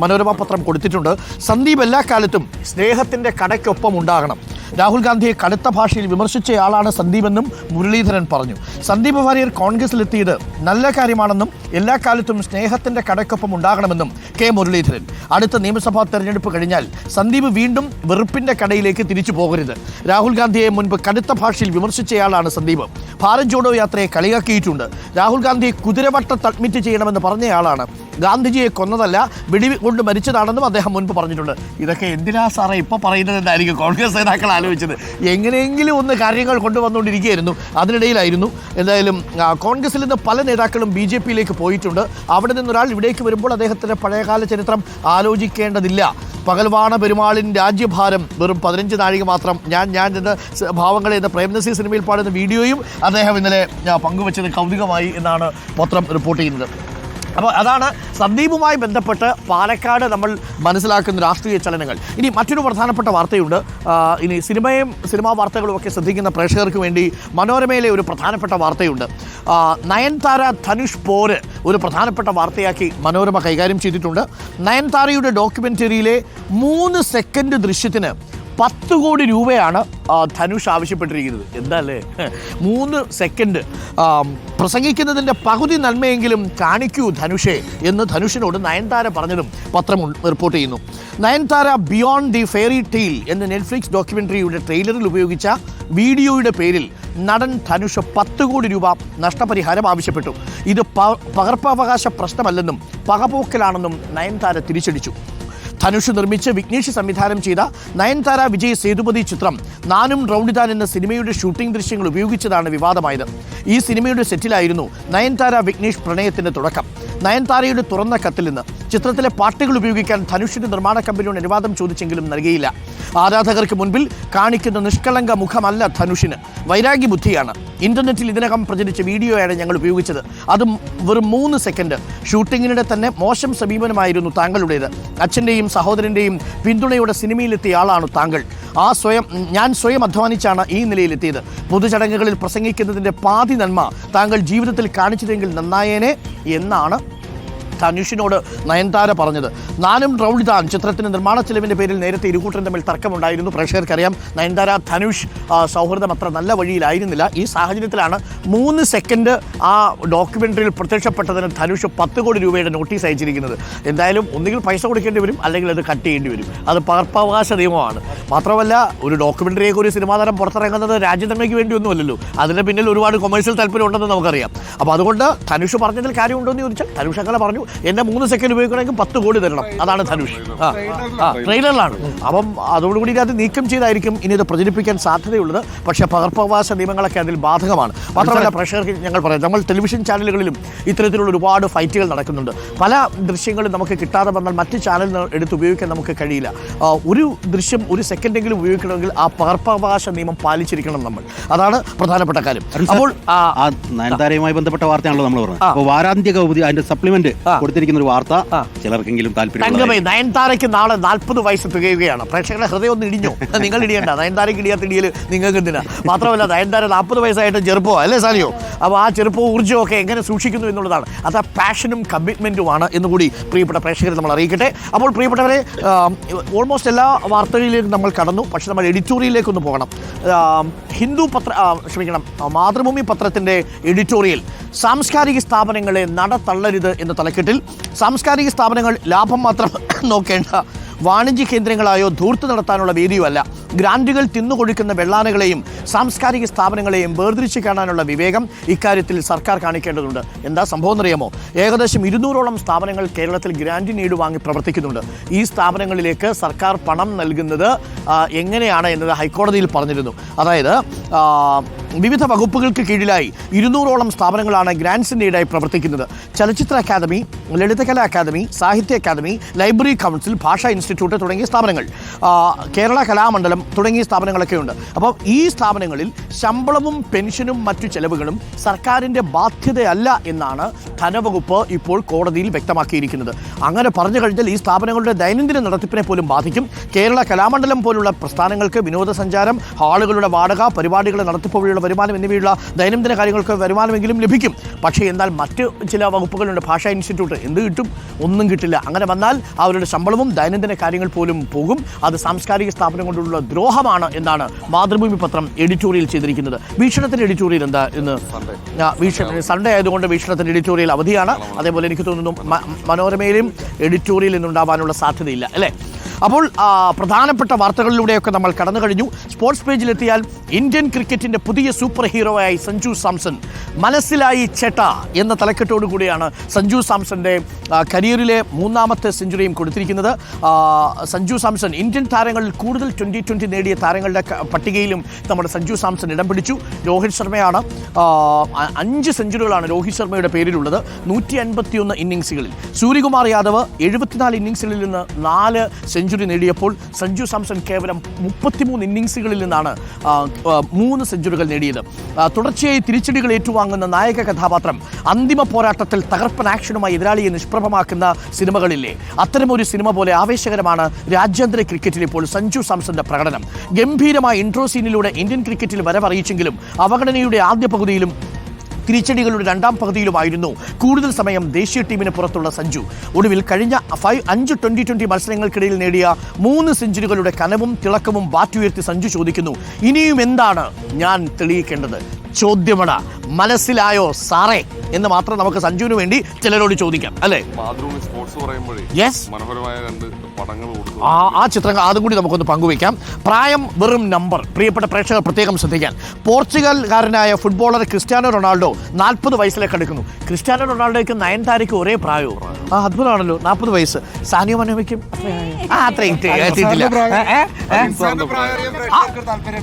മനോരമ പത്രം കൊടുത്തിട്ടുണ്ട്. സന്ദീപ് എല്ലാ കാലത്തും സ്നേഹത്തിന്റെ കടയ്ക്കൊപ്പം ഉണ്ടാകണം. രാഹുൽ ഗാന്ധിയെ കടുത്ത ഭാഷയിൽ വിമർശിച്ചയാളാണ് സന്ദീപെന്നും മുരളീധരൻ പറഞ്ഞു. സന്ദീപ് വാര്യർ കോൺഗ്രസിലെത്തിയത് നല്ല കാര്യമാണെന്നും എല്ലാ കാലത്തും സ്നേഹത്തിന്റെ കടയ്ക്കൊപ്പം ഉണ്ടാകണമെന്നും K മുരളീധരൻ. അടുത്ത നിയമസഭാ തെരഞ്ഞെടുപ്പ് കഴിഞ്ഞാൽ സന്ദീപ് വീണ്ടും വെറുപ്പിന്റെ കടയിലേക്ക് തിരിച്ചു പോകരുത്. രാഹുൽ ഗാന്ധിയെ മുൻപ് കടുത്ത ഭാഷയിൽ വിമർശിച്ചയാളാണ് സന്ദീപ്. ഭാരത് ജോഡോ യാത്രയെ കളിയാക്കിയിട്ടുണ്ട്. രാഹുൽ ഗാന്ധിയെ കുതിരവട്ടത്ത് അഡ്മിറ്റ് ചെയ്യണമെന്ന് പറഞ്ഞയാളാണ് ഗാന്ധിജിയെ കൊന്നതല്ല, വെടികൊണ്ട് മരിച്ചതാണെന്നും അദ്ദേഹം മുൻപ് പറഞ്ഞിട്ടുണ്ട്. ഇതൊക്കെ എന്തിനാ സാറേ ഇപ്പോൾ പറയുന്നതെന്നായിരിക്കും കോൺഗ്രസ് നേതാക്കൾ ആലോചിച്ചത്. എങ്ങനെയെങ്കിലും ഒന്ന് കാര്യങ്ങൾ കൊണ്ടുവന്നുകൊണ്ടിരിക്കുകയായിരുന്നു. അതിനിടയിലായിരുന്നു എന്തായാലും കോൺഗ്രസിൽ നിന്ന് പല നേതാക്കളും BJP-യിലേക്ക് പോയിട്ടുണ്ട്. അവിടെ നിന്നൊരാൾ ഇവിടേക്ക് വരുമ്പോൾ അദ്ദേഹത്തിൻ്റെ പഴയകാല ചരിത്രം ആലോചിക്കേണ്ടതില്ല. പകൽവാണ പെരുമാളിൻ രാജ്യഭാരം വെറും 15 നാഴിക മാത്രം. ഞാൻ എന്ന ഭാവങ്ങളെ എന്ന പ്രേംനസീർ സിനിമയിൽ പാടുന്ന വീഡിയോയും അദ്ദേഹം ഇന്നലെ പങ്കുവച്ചത് കൗതുകമായി എന്നാണ് പത്രം റിപ്പോർട്ട് ചെയ്യുന്നത്. അപ്പോൾ അതാണ് സന്ദീപുമായി ബന്ധപ്പെട്ട് പാലക്കാട് നമ്മൾ മനസ്സിലാക്കുന്ന രാഷ്ട്രീയ ചലനങ്ങൾ. ഇനി മറ്റൊരു പ്രധാനപ്പെട്ട വാർത്തയുണ്ട്. ഇനി സിനിമാ വാർത്തകളും ഒക്കെ ശ്രദ്ധിക്കുന്ന പ്രേക്ഷകർക്ക് വേണ്ടി മനോരമയിലെ ഒരു പ്രധാനപ്പെട്ട വാർത്തയുണ്ട്. നയൻതാര ധനുഷ് പോര് ഒരു പ്രധാനപ്പെട്ട വാർത്തയാക്കി മനോരമ കൈകാര്യം ചെയ്തിട്ടുണ്ട്. നയൻതാരയുടെ ഡോക്യുമെൻ്ററിയിലെ 3 സെക്കൻഡ് ദൃശ്യത്തിന് 10 കോടി രൂപയാണ് ധനുഷ് ആവശ്യപ്പെട്ടിരിക്കുന്നത്. എന്താ അല്ലേ, 3 സെക്കൻഡ് പ്രസംഗിക്കുന്നതിൻ്റെ പകുതി നന്മയെങ്കിലും കാണിക്കൂ ധനുഷേ എന്ന് ധനുഷിനോട് നയൻതാര പറഞ്ഞതും പത്രം റിപ്പോർട്ട് ചെയ്യുന്നു. Nayanthara beyond the fairy tale എന്ന നെറ്റ്ഫ്ലിക്സ് ഡോക്യുമെൻ്ററിയുടെ ട്രെയിലറിൽ ഉപയോഗിച്ച വീഡിയോയുടെ പേരിൽ നടൻ ധനുഷ് 10 കോടി രൂപ നഷ്ടപരിഹാരം ആവശ്യപ്പെട്ടു. ഇത് പകർപ്പവകാശ പ്രശ്നമല്ലെന്നും പകപോക്കലാണെന്നും നയൻതാര തിരിച്ചടിച്ചു. ധനുഷ് നിർമ്മിച്ച് വിഘ്നേഷ് സംവിധാനം ചെയ്ത നയൻതാര വിജയ് സേതുപതി ചിത്രം നാനും റൗഡിതാൻ എന്ന സിനിമയുടെ ഷൂട്ടിംഗ് ദൃശ്യങ്ങൾ ഉപയോഗിച്ചതാണ് വിവാദമായത്. ഈ സിനിമയുടെ സെറ്റിലായിരുന്നു നയൻതാര വിഘ്നേഷ് പ്രണയത്തിൻ്റെ തുടക്കം. നയൻതാരയുടെ തുറന്ന കത്തിൽ നിന്ന് ചിത്രത്തിലെ പാട്ടുകൾ ഉപയോഗിക്കാൻ ധനുഷിൻ്റെ നിർമ്മാണ കമ്പനിയോട് അനുവാദം ചോദിച്ചെങ്കിലും നൽകിയില്ല. ആരാധകർക്ക് മുൻപിൽ കാണിക്കുന്ന നിഷ്കളങ്ക മുഖമല്ല ധനുഷിന്, വൈരാഗ്യ ബുദ്ധിയാണ്. ഇന്റർനെറ്റിൽ ഇതിനകം പ്രചരിച്ച വീഡിയോയാണ് ഞങ്ങൾ ഉപയോഗിച്ചത്. അതും വെറും 3 സെക്കൻഡ്. ഷൂട്ടിങ്ങിനിടെ തന്നെ മോശം സമീപനമായിരുന്നു താങ്കളുടേത്. അച്ഛൻ്റെയും സഹോദരൻ്റെയും പിന്തുണയോടെ സിനിമയിലെത്തിയ ആളാണ് താങ്കൾ. ഞാൻ സ്വയം അധ്വാനിച്ചാണ് ഈ നിലയിലെത്തിയത്. പൊതുചടങ്ങുകളിൽ പ്രസംഗിക്കുന്നതിൻ്റെ പാതി നന്മ താങ്കൾ ജീവിതത്തിൽ കാണിച്ചതെങ്കിൽ നന്നായേനെ എന്നാണ് ധനുഷിനോട് നയൻതാര പറഞ്ഞത്. നാനും റൗഡിതാൻ ചിത്രത്തിന് നിർമ്മാണ ചെലവിൻ്റെ പേരിൽ നേരത്തെ ഇരുകൂട്ടരും തമ്മിൽ തർക്കമുണ്ടായിരുന്നു. പ്രേക്ഷകർക്കറിയാം നയൻതാര ധനുഷ് സൗഹൃദം അത്ര നല്ല വഴിയിലായിരുന്നില്ല. ഈ സാഹചര്യത്തിലാണ് 3 സെക്കൻഡ് ആ ഡോക്യുമെൻ്ററിയിൽ പ്രത്യക്ഷപ്പെട്ടതിന് ധനുഷ് 10 കോടി രൂപയുടെ നോട്ടീസ് അയച്ചിരിക്കുന്നത്. എന്തായാലും ഒന്നുകിൽ പൈസ കൊടുക്കേണ്ടി വരും, അല്ലെങ്കിൽ അത് കട്ട് ചെയ്യേണ്ടി വരും. അത് പകർപ്പവകാശ നിയമമാണ്. മാത്രമല്ല, ഒരു ഡോക്യുമെൻ്ററിയൊക്കെ ഒരു സിനിമാ താരം പുറത്തിറങ്ങുന്നത് രാജ്യനന്മയ്ക്ക് വേണ്ടിയൊന്നുമല്ലല്ലോ. അതിന് പിന്നിൽ ഒരുപാട് കൊമേഴ്സ്യൽ താല്പര്യം ഉണ്ടെന്ന് നമുക്കറിയാം. അപ്പോൾ അതുകൊണ്ട് ധനുഷ് പറഞ്ഞതിൽ കാര്യമുണ്ടോ എന്ന് ചോദിച്ചാൽ ധനുഷ് അങ്ങനെ പറഞ്ഞു, എന്നെ 3 സെക്കൻഡ് ഉപയോഗിക്കണമെങ്കിൽ 10 കോടി തരണം. അതാണ് ധനുഷ്. ട്രെയിലറിലാണ്. അപ്പം അതോടുകൂടി അത് നീക്കം ചെയ്തായിരിക്കും ഇനി ഇത് പ്രചരിപ്പിക്കാൻ സാധ്യതയുള്ളത്. പക്ഷേ പകർപ്പവകാശ നിയമങ്ങളൊക്കെ അതിൽ ബാധകമാണ്. മാത്രമല്ല, പ്രേക്ഷകർക്ക് ഞങ്ങൾ പറയാം, നമ്മൾ ടെലിവിഷൻ ചാനലുകളിലും ഇത്തരത്തിലുള്ള ഒരുപാട് ഫൈറ്റുകൾ നടക്കുന്നുണ്ട്. പല ദൃശ്യങ്ങളും നമുക്ക് കിട്ടാതെ വന്നാൽ മറ്റ് ചാനലിൽ എടുത്ത് ഉപയോഗിക്കാൻ നമുക്ക് കഴിയില്ല. ഒരു ദൃശ്യം 1 സെക്കൻഡെങ്കിലും ഉപയോഗിക്കണമെങ്കിൽ ആ പകർപ്പവകാശ നിയമം പാലിച്ചിരിക്കണം നമ്മൾ. അതാണ് പ്രധാനപ്പെട്ട കാര്യം. അപ്പോൾ നയൻതാരയുമായി ബന്ധപ്പെട്ട വാർത്തയാണല്ലോ നമ്മൾ പറഞ്ഞത്. അപ്പോൾ വാരാന്ത്യ കൗമുദി അതിന്റെ സപ്ലിമെന്റ് കൊടുത്തിരിക്കുന്ന ഒരു വാർത്ത ചിലർക്കെങ്കിലും താല്പര്യം. നയൻതാരയ്ക്ക് നാളെ 40 വയസ്സ് തികയുകയാണ്. പ്രേക്ഷകരുടെ ഹൃദയം ഒന്ന് ഇടിഞ്ഞോ? നിങ്ങൾ ഇടിയണ്ട. നയൻതാരയ്ക്ക് ഇടിയാത്ത ഇടിയിൽ നിങ്ങൾക്ക് എന്തിനാ? മാത്രമല്ല, നയൻതാര 40 വയസ്സായിട്ട് ചെറുപ്പമോ അല്ലേ സാലിയോ? അപ്പോൾ ആ ചെറുപ്പവും ഊർജ്ജവും ഒക്കെ എങ്ങനെ സൂക്ഷിക്കുന്നു എന്നുള്ളതാണ്. അത് പാഷനും കമ്മിറ്റ്മെൻറ്റുമാണ് എന്നുകൂടി പ്രിയപ്പെട്ട പ്രേക്ഷകരെ നമ്മൾ അറിയിക്കട്ടെ. അപ്പോൾ പ്രിയപ്പെട്ടവരെ, ഓൾമോസ്റ്റ് എല്ലാ വാർത്തകളിലേക്കും നമ്മൾ കടന്നു. പക്ഷെ നമ്മൾ എഡിറ്റോറിയലിലേക്കൊന്ന് പോകണം. മാതൃഭൂമി പത്രത്തിൻ്റെ എഡിറ്റോറിയൽ സാംസ്കാരിക സ്ഥാപനങ്ങളെ നടത്തള്ളരുത് എന്ന തലക്കെട്ടിൽ സാംസ്കാരിക സ്ഥാപനങ്ങൾ ലാഭം മാത്രം നോക്കേണ്ട വാണിജ്യ കേന്ദ്രങ്ങളായോ ധൂർത്ത് നടത്താനുള്ള വേദിയോ അല്ല. ഗ്രാൻറ്റുകൾ തിന്നുകൊടുക്കുന്ന വെള്ളാനകളെയും സാംസ്കാരിക സ്ഥാപനങ്ങളെയും വേർതിരിച്ച് കാണാനുള്ള വിവേകം ഇക്കാര്യത്തിൽ സർക്കാർ കാണിക്കേണ്ടതുണ്ട്. എന്താ സംഭവം എന്നറിയാമോ? ഏകദേശം 200ഓളം സ്ഥാപനങ്ങൾ കേരളത്തിൽ ഗ്രാൻറ്റ് നീഡ് വാങ്ങി പ്രവർത്തിക്കുന്നുണ്ട്. ഈ സ്ഥാപനങ്ങളിലേക്ക് സർക്കാർ പണം നൽകുന്നത് എങ്ങനെയാണ് എന്നത് ഹൈക്കോടതിയിൽ പറഞ്ഞിരുന്നു. അതായത് വിവിധ വകുപ്പുകൾക്ക് കീഴിലായി 200ഓളം സ്ഥാപനങ്ങളാണ് ഗ്രാൻറ്റ്സിൻ്റെ ഈടായി പ്രവർത്തിക്കുന്നത്. ചലച്ചിത്ര അക്കാദമി, ലളിതകലാ അക്കാദമി, സാഹിത്യ അക്കാദമി, ലൈബ്രറി കൗൺസിൽ, ഭാഷാ ഇൻസ്റ്റിറ്റ്യൂട്ട് തുടങ്ങിയ സ്ഥാപനങ്ങൾ, കേരള കലാമണ്ഡലം തുടങ്ങിയ സ്ഥാപനങ്ങളൊക്കെ ഉണ്ട്. അപ്പോൾ ഈ സ്ഥാപനങ്ങളിൽ ശമ്പളവും പെൻഷനും മറ്റു ചെലവുകളും സർക്കാരിൻ്റെ ബാധ്യതയല്ല എന്നാണ് ധനവകുപ്പ് ഇപ്പോൾ കോടതിയിൽ വ്യക്തമാക്കിയിരിക്കുന്നത്. അങ്ങനെ പറഞ്ഞു കഴിഞ്ഞാൽ ഈ സ്ഥാപനങ്ങളുടെ ദൈനംദിന നടത്തിപ്പിനെ പോലും ബാധിക്കും. കേരള കലാമണ്ഡലം പോലുള്ള പ്രസ്ഥാനങ്ങൾക്ക് വിനോദസഞ്ചാരം, ഹാളുകളുടെ വാടക, പരിപാടികളുടെ നടത്തിപ്പ് വഴിയുള്ള വരുമാനം എന്നിവയുള്ള ദൈനംദിന കാര്യങ്ങൾക്ക് വരുമാനമെങ്കിലും ലഭിക്കും. പക്ഷേ എന്നാൽ മറ്റ് ചില വകുപ്പുകളുണ്ട്. ഭാഷാ ഇൻസ്റ്റിറ്റ്യൂട്ട് എന്ത് കിട്ടും? ഒന്നും കിട്ടില്ല. അങ്ങനെ വന്നാൽ അവരുടെ ശമ്പളവും ദൈനംദിന കാര്യങ്ങൾ പോലും പോകും. അത് സാംസ്കാരിക സ്ഥാപനം കൊണ്ടുള്ള ദ്രോഹമാണ് എന്നാണ് മാതൃഭൂമി പത്രം എഡിറ്റോറിയൽ ചെയ്തിരിക്കുന്നത്. വീക്ഷണത്തിൻ്റെ എഡിറ്റോറിയൽ എന്താ ഇന്ന്? സൺഡേ ആയതുകൊണ്ട് വീക്ഷണത്തിൻ്റെ എഡിറ്റോറിയൽ അവധിയാണ്. അതേപോലെ എനിക്ക് തോന്നുന്നു മനോരമയിലും എഡിറ്റോറിയൽ ഇന്നുണ്ടാവാനുള്ള സാധ്യതയില്ല, അല്ലേ? അപ്പോൾ പ്രധാനപ്പെട്ട വാർത്തകളിലൂടെയൊക്കെ നമ്മൾ കടന്നു കഴിഞ്ഞു. സ്പോർട്സ് പേജിലെത്തിയാൽ ഇന്ത്യൻ ക്രിക്കറ്റിൻ്റെ പുതിയ സൂപ്പർ ഹീറോയായി സഞ്ജു സാംസൺ. മനസ്സിലായി ചേട്ട എന്ന തലക്കെട്ടോടു കൂടിയാണ് സഞ്ജു സാംസന്റെ കരിയറിലെ 3ാമത്തെ സെഞ്ചുറിയും കൊടുത്തിരിക്കുന്നത്. സഞ്ജു സാംസൺ ഇന്ത്യൻ താരങ്ങളിൽ കൂടുതൽ 2020 നേടിയ താരങ്ങളുടെ പട്ടികയിലും നമ്മുടെ സഞ്ജു സാംസൺ ഇടം പിടിച്ചു. രോഹിത് ശർമ്മയാണ് 5 സെഞ്ചുറികളാണ് രോഹിത് ശർമ്മയുടെ പേരിലുള്ളത് 151 ഇന്നിങ്സുകളിൽ. സൂര്യകുമാർ യാദവ് 74 ഇന്നിങ്സുകളിൽ നിന്ന് 4 സെഞ്ചുറി നേടിയപ്പോൾ സഞ്ജു സാംസൺ കേവലം 33 ഇന്നിങ്സുകളിൽ നിന്നാണ് 3 സെഞ്ചുറികൾ നേടിയത്. തുടർച്ചയായി തിരിച്ചടികൾ ഏറ്റുവാങ്ങുന്ന നായക കഥാപാത്രം അന്തിമ പോരാട്ടത്തിൽ തകർപ്പൻ ആക്ഷനുമായി എതിരാളിയെ നിഷ്പ്രഭമാക്കുന്ന സിനിമകളില്ലേ, അത്തരമൊരു സിനിമ പോലെ ആവേശകരമാണ് രാജ്യാന്തര ക്രിക്കറ്റിൽ ഇപ്പോൾ സഞ്ജു സാംസന്റെ പ്രകടനം. ഗംഭീരമായ ഇൻട്രോ സീനിലൂടെ ഇന്ത്യൻ ക്രിക്കറ്റിൽ വരവറിയിച്ചെങ്കിലും അവഗണനയുടെ ആദ്യ പകുതിയിലും തിരിച്ചടികളുടെ 2ാം പകുതിയിലുമായിരുന്നു കൂടുതൽ സമയം ദേശീയ ടീമിന് പുറത്തുള്ള സഞ്ജു. ഒടുവിൽ കഴിഞ്ഞ 5 2020 മത്സരങ്ങൾക്കിടയിൽ നേടിയ 3 സെഞ്ചുറികളുടെ കനവും തിളക്കവും ബാറ്റുയർത്തി സഞ്ജു ചോദിക്കുന്നു, ഇനിയും എന്താണ് ഞാൻ തെളിയിക്കേണ്ടത്? ചോദ്യമട മനസ്സിലായോ സാറേ എന്ന് മാത്രം നമുക്ക് സഞ്ജുവിന് വേണ്ടി ചിലരോട് ചോദിക്കാം, അല്ലേ? മാതൃഭൂമി സ്പോർട്സ് പറയുമ്പോഴേ മനോഹരമായ 2 പടങ്ങൾ ആ ചിത്രങ്ങൾ അതും കൂടി നമുക്കൊന്ന് പങ്കുവയ്ക്കാം. പ്രായം വെറും നമ്പർ. പ്രിയപ്പെട്ട പ്രേക്ഷകർ പ്രത്യേകം ശ്രദ്ധിക്കാൻ. പോർച്ചുഗൽകാരനായ ഫുട്ബോളർ ക്രിസ്ത്യാനോ റൊണാൾഡോ 40 വയസ്സിലേക്ക് അടുക്കുന്നു. ക്രിസ്ത്യാനോ റൊണാൾഡോയ്ക്കും നയൻതാരയ്ക്കും ഒരേ പ്രായവും. അത്ഭുതമാണല്ലോ, 40 വയസ്സ്. സാനിയോ മനോവയ്ക്കും അത്രയും എത്തിയിട്ടില്ല.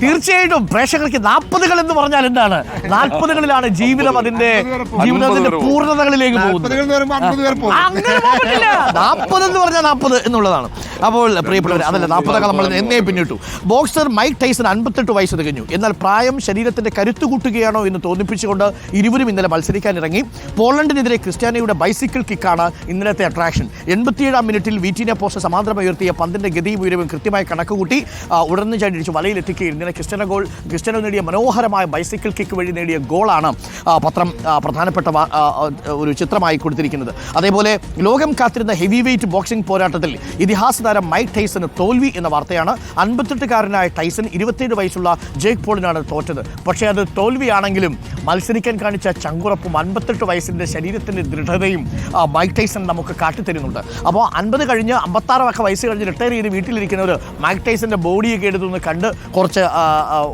തീർച്ചയായിട്ടും പ്രേക്ഷകർക്ക് 40കൾ എന്ന് പറഞ്ഞാൽ എന്താണ്? 40കളിലാണ് ജീവിതം അതിന്റെ പൂർണ്ണതകളിലേക്ക് പോകുന്നത്. അങ്ങനെ 40 എന്ന് പറഞ്ഞാൽ 40 എന്നുള്ളതാണ്. അപ്പോൾ പ്രിയപ്പെട്ടവർ, അതല്ല 40 നമ്മൾ എന്നേ പിന്നിട്ടു. ബോക്സർ മൈക്ക് ടൈസൺ 58 വയസ്സ് തികഞ്ഞു. എന്നാൽ പ്രായം ശരീരത്തിന്റെ കരുത്തു കൂട്ടുകയാണോ എന്ന് തോന്നിപ്പിച്ചുകൊണ്ട് ഇരുവരും ഇന്നലെ മത്സരിക്കാനിറങ്ങി. പോളണ്ടിനെതിരെ ക്രിസ്ത്യാനോയുടെ ബൈസിക്കിൾ കിക്കാണ് ഇന്നലത്തെ അട്രാക്ഷൻ. 87ാം മിനിറ്റിൽ വീറ്റിനെ പോസ്റ്റ് സമാന്തരം ഉയർത്തിയ പന്തിന്റെ ഗതിയും ഉയരവും കൃത്യമായി കണക്കുകൂട്ടി ഉടനെ ചാടിച്ച് വലയിലെത്തിക്കുകയും ഇന്നലെ ക്രിസ്ത്യാനോ നേടിയ മനോഹരമായ ബൈസിക്കിൾ കിക്ക് വഴി നേടിയ ഗോളാണ് പത്രം പ്രധാനപ്പെട്ട ഒരു ചിത്രമായി കൊടുത്തിരിക്കുന്നത്. അതേപോലെ ലോകം കാത്തിരുന്ന ഹെവി വെയ്റ്റ് ബോക്സിംഗ് പോരാട്ടത്തിൽ ഇതിഹാസ താരം മൈക്ക് ടൈസന് തോൽവി എന്ന വാർത്തയാണ്. 58-കാരനായ ടൈസൺ 27 വയസ്സുള്ള ജേക്ക് പോളിനാണ് തോറ്റത്. പക്ഷേ അത് തോൽവിയാണെങ്കിലും മത്സരിക്കാൻ കാണിച്ച ചങ്കുറപ്പും 58 വയസ്സിൻ്റെ ശരീരത്തിൻ്റെ ദൃഢതയും മൈക്ക് ടൈസൺ നമുക്ക് കാട്ടിത്തരുന്നുണ്ട്. അപ്പോൾ 50 കഴിഞ്ഞ് 56 വയസ്സ് കഴിഞ്ഞ് റിട്ടയർ ചെയ്ത് വീട്ടിലിരിക്കുന്നവർ മൈക്ക് ടൈസൻ്റെ ബോഡിയൊക്കെ എടുത്തൊന്ന് കണ്ട് കുറച്ച്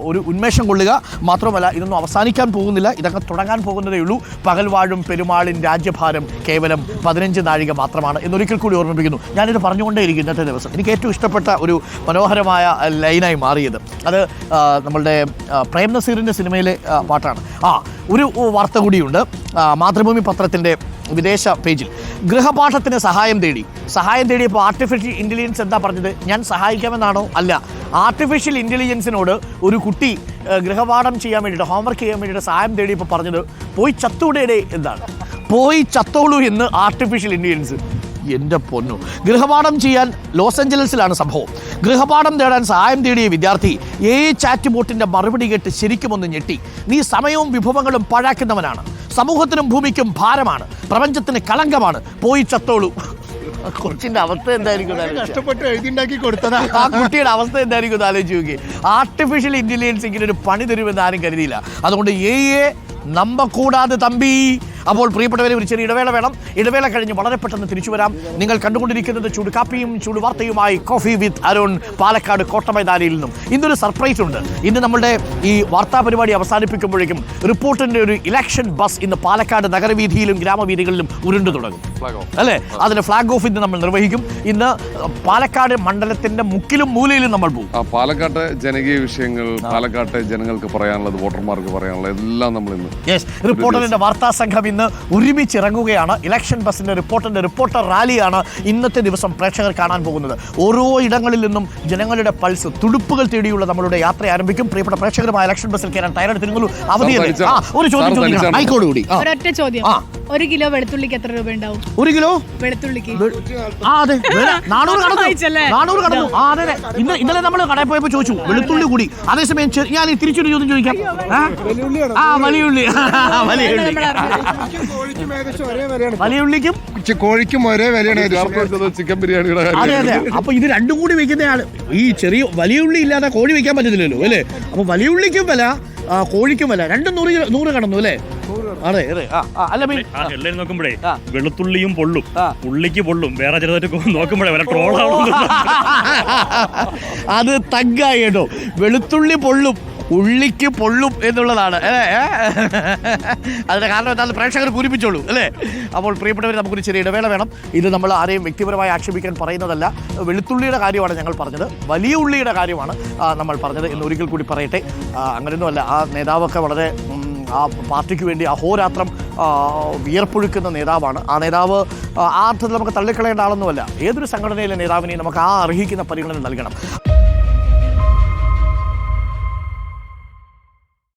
ഒരു ഉന്മേഷം കൊള്ളുക. മാത്രമല്ല, ഇതൊന്നും അവസാനിക്കാൻ പോകുന്നില്ല, ഇതൊക്കെ തുടങ്ങാൻ പോകുന്നതേ ഉള്ളൂ. പകൽ വാഴും പെരുമാളിൻ രാജ്യഭാരം കേവലം 15 നാഴിക മാത്രമാണ് എന്നൊരിക്കൽ കൂടി ഓർമ്മിപ്പിക്കുന്നു. ഞാനിത് പറഞ്ഞുകൊണ്ടേയിരിക്കും ഇന്നത്തെ ദിവസം. എനിക്ക് ഏറ്റവും ഇഷ്ടപ്പെട്ട ഒരു മനോഹരമായ ലൈനായി മാറിയത് അത് നമ്മളുടെ പ്രേം നസീറിൻ്റെ സിനിമയിലെ പാട്ടാണ്. ഒരു വാർത്ത കൂടിയുണ്ട്. മാതൃഭൂമി പത്രത്തിൻ്റെ വിദേശ പേജിൽ ഗൃഹപാഠത്തിന് സഹായം തേടിയപ്പോൾ ആർട്ടിഫിഷ്യൽ ഇൻ്റലിജൻസ് എന്താ പറഞ്ഞത്? ഞാൻ സഹായിക്കാമെന്നാണോ? അല്ല. ആർട്ടിഫിഷ്യൽ ഇൻ്റലിജൻസിനോട് ഒരു കുട്ടി ഗൃഹപാഠം ചെയ്യാൻ വേണ്ടിയിട്ട്, ഹോംവർക്ക് ചെയ്യാൻ വേണ്ടിയിട്ട് സഹായം തേടിയപ്പോൾ പറഞ്ഞത് പോയി ചത്തൂടേടേ എന്നാണ്. പോയി ചത്തോളൂ എന്ന് ആർട്ടിഫിഷ്യൽ ഇൻ്റലിജൻസ്. എൻ്റെ പൊന്നു, ഗൃഹപാഠം ചെയ്യാൻ ലോസ് ഏഞ്ചലസിലാണ് സംഭവം. ഗൃഹപാഠം തേടാൻ സഹായം തേടിയ വിദ്യാർത്ഥി ചാറ്റ് ബോട്ടിൻ്റെ മറുപടി കേട്ട് ശരിക്കും ഒന്ന് ഞെട്ടി. നീ സമയവും വിഭവങ്ങളും പാഴാക്കുന്നവനാണ്, സമൂഹത്തിനും ഭൂമിക്കും ഭാരമാണ്, പ്രപഞ്ചത്തിന് കളങ്കമാണ്, പോയി ചത്തോളൂ. കൊച്ചിൻ്റെ അവസ്ഥ എന്തായിരിക്കും? കഷ്ടപ്പെട്ട് എഴുതിണ്ടാക്കി കൊടുത്തതാ. ആ കുട്ടിയുടെ അവസ്ഥ എന്തായിരിക്കും ആലോചിച്ച് നോക്കി. ആർട്ടിഫിഷ്യൽ ഇൻ്റലിജൻസ് ഇങ്ങനെ ഒരു പണി തരുമെന്ന് ആരും കരുതിയില്ല. അതുകൊണ്ട് നമ്പ കൂടാതെ തമ്പി. അപ്പോൾ പ്രിയപ്പെട്ടവരെ, ഒരു ചെറിയ ഇടവേള വേണം. ഇടവേള കഴിഞ്ഞ് വളരെ പെട്ടെന്ന് തിരിച്ചു വരാം. നിങ്ങൾ കണ്ടുകൊണ്ടിരിക്കുന്നത് ചൂട് കാപ്പിയും ചൂട് വാർത്തയുമായി കോഫി വിത്ത് അരുൺ, പാലക്കാട് കോട്ടമൈതാനിയിൽ നിന്നും. ഇന്നൊരു സർപ്രൈസ് ഉണ്ട്. ഇന്ന് നമ്മുടെ ഈ വാർത്താ പരിപാടി അവസാനിപ്പിക്കുമ്പോഴേക്കും റിപ്പോർട്ടിൻ്റെ ഒരു ഇലക്ഷൻ ബസ് ഇന്ന് പാലക്കാട് നഗരവീഥിയിലും ഗ്രാമവീഥികളിലും ഉരുണ്ടു തുടങ്ങും, അല്ലേ? അതിന് ഫ്ലാഗ് ഓഫ് ഇന്ന് നമ്മൾ നിർവഹിക്കും. ഇന്ന് പാലക്കാട് മണ്ഡലത്തിന്റെ മുക്കിലും മൂലയിലും നമ്മൾ പോകും. പാലക്കാട്ടെ ജനകീയ വിഷയങ്ങൾ, പാലക്കാട്ടെ ജനങ്ങൾക്ക് പറയാനുള്ളത്, വോട്ടർമാർക്ക് പറയാനുള്ളത് എല്ലാം നമ്മൾ ഇന്ന് റിപ്പോർട്ടറിന്റെ വാർത്താ സംഘം ഇന്ന് ഒരുമിച്ചിറങ്ങുകയാണ്. ഇലക്ഷൻ ബസിന്റെ റിപ്പോർട്ടർ റാലിയാണ് ഇന്നത്തെ ദിവസം പ്രേക്ഷകർ കാണാൻ പോകുന്നത്. ഓരോ ഇടങ്ങളിൽ നിന്നും ജനങ്ങളുടെ പൾസ്, തുടുപ്പുകൾ തേടിയുള്ള നമ്മളുടെ യാത്ര ആരംഭിക്കും. പ്രിയപ്പെട്ട പ്രേക്ഷകരുമായ ഇലക്ഷൻ ബസ്സിൽ കയറാൻ തയ്യാറെടുത്തിരുന്നു. അവധിയല്ലേ? ഒരു ചോദ്യം ആയിക്കോടുകൂടി. ഒരൊറ്റ ചോദ്യം, 1 കിലോ വെളുത്തുള്ളിക്ക് എത്ര രൂപ ഉണ്ടാവും? 1 കിലോ വെളുത്തുള്ളിക്ക്? അതെ, 400 കടന്നു. അതെ, ഇന്നലെ നമ്മൾ കടയിൽ പോയപ്പോൾ ചോദിച്ചു വെളുത്തുള്ളി കൂടി. അതേസമയം ഞാൻ തിരിച്ചൊരു ചോദ്യം ചോദിക്കാം. വലിയുള്ളിക്കും കോഴിക്കും ഒരേ വിലയാണ്. ചിക്കൻ ബിരിയാണിയുടെ അതെ. അപ്പൊ ഇത് രണ്ടും കൂടി വെക്കുന്നതാണ്. ഈ ചെറിയ വലിയ ഉള്ളി ഇല്ലാതെ കോഴി വെക്കാൻ പറ്റത്തില്ലല്ലോ, അല്ലേ? അപ്പൊ വലിയ ഉള്ളിക്കും വില, കോഴിക്കും വില രണ്ടും 100 കടന്നു അല്ലേ? അതെ അതെ. അല്ല ആ ഹെഡ്ലൈൻ നോക്കുമ്പോഴേ വെളുത്തുള്ളിയും പൊള്ളും, ഉള്ളിക്ക് പൊള്ളും, വേറെ ചെറുതായിട്ട് നോക്കുമ്പോഴേ വല്ല ട്രോളാണോ അത് തഗ്ഗായി കേട്ടോ. വെളുത്തുള്ളി പൊള്ളും, ഉള്ളിക്ക് പൊള്ളും എന്നുള്ളതാണ്. അതിന്റെ കാരണം എന്താണെന്ന് പ്രേക്ഷകർ പൂരിപ്പിച്ചോളൂ അല്ലേ? അപ്പോൾ പ്രിയപ്പെട്ടവർ, നമുക്കൊരു ചെറിയ ഇടവേള വേണം. ഇത് നമ്മൾ ആരെയും വ്യക്തിപരമായി ആക്ഷേപിക്കാൻ പറയുന്നതല്ല. വെളുത്തുള്ളിയുടെ കാര്യമാണ് ഞങ്ങൾ പറഞ്ഞത്, വലിയ ഉള്ളിയുടെ കാര്യമാണ് നമ്മൾ പറഞ്ഞത് എന്ന് ഒരിക്കൽ കൂടി പറയട്ടെ. അങ്ങനെയൊന്നുമല്ല, ആ നേതാവൊക്കെ വളരെ ആ പാർട്ടിക്ക് വേണ്ടി അഹോരാത്രം വിയർപ്പൊഴുക്കുന്ന നേതാവാണ്. ആ നേതാവ് ആ അർത്ഥത്തിൽ നമുക്ക് തള്ളിക്കളയേണ്ട ആളൊന്നുമല്ല. ഏതൊരു സംഘടനയിലെ നേതാവിനെയും നമുക്ക് ആ അർഹിക്കുന്ന പരിഗണന നൽകണം.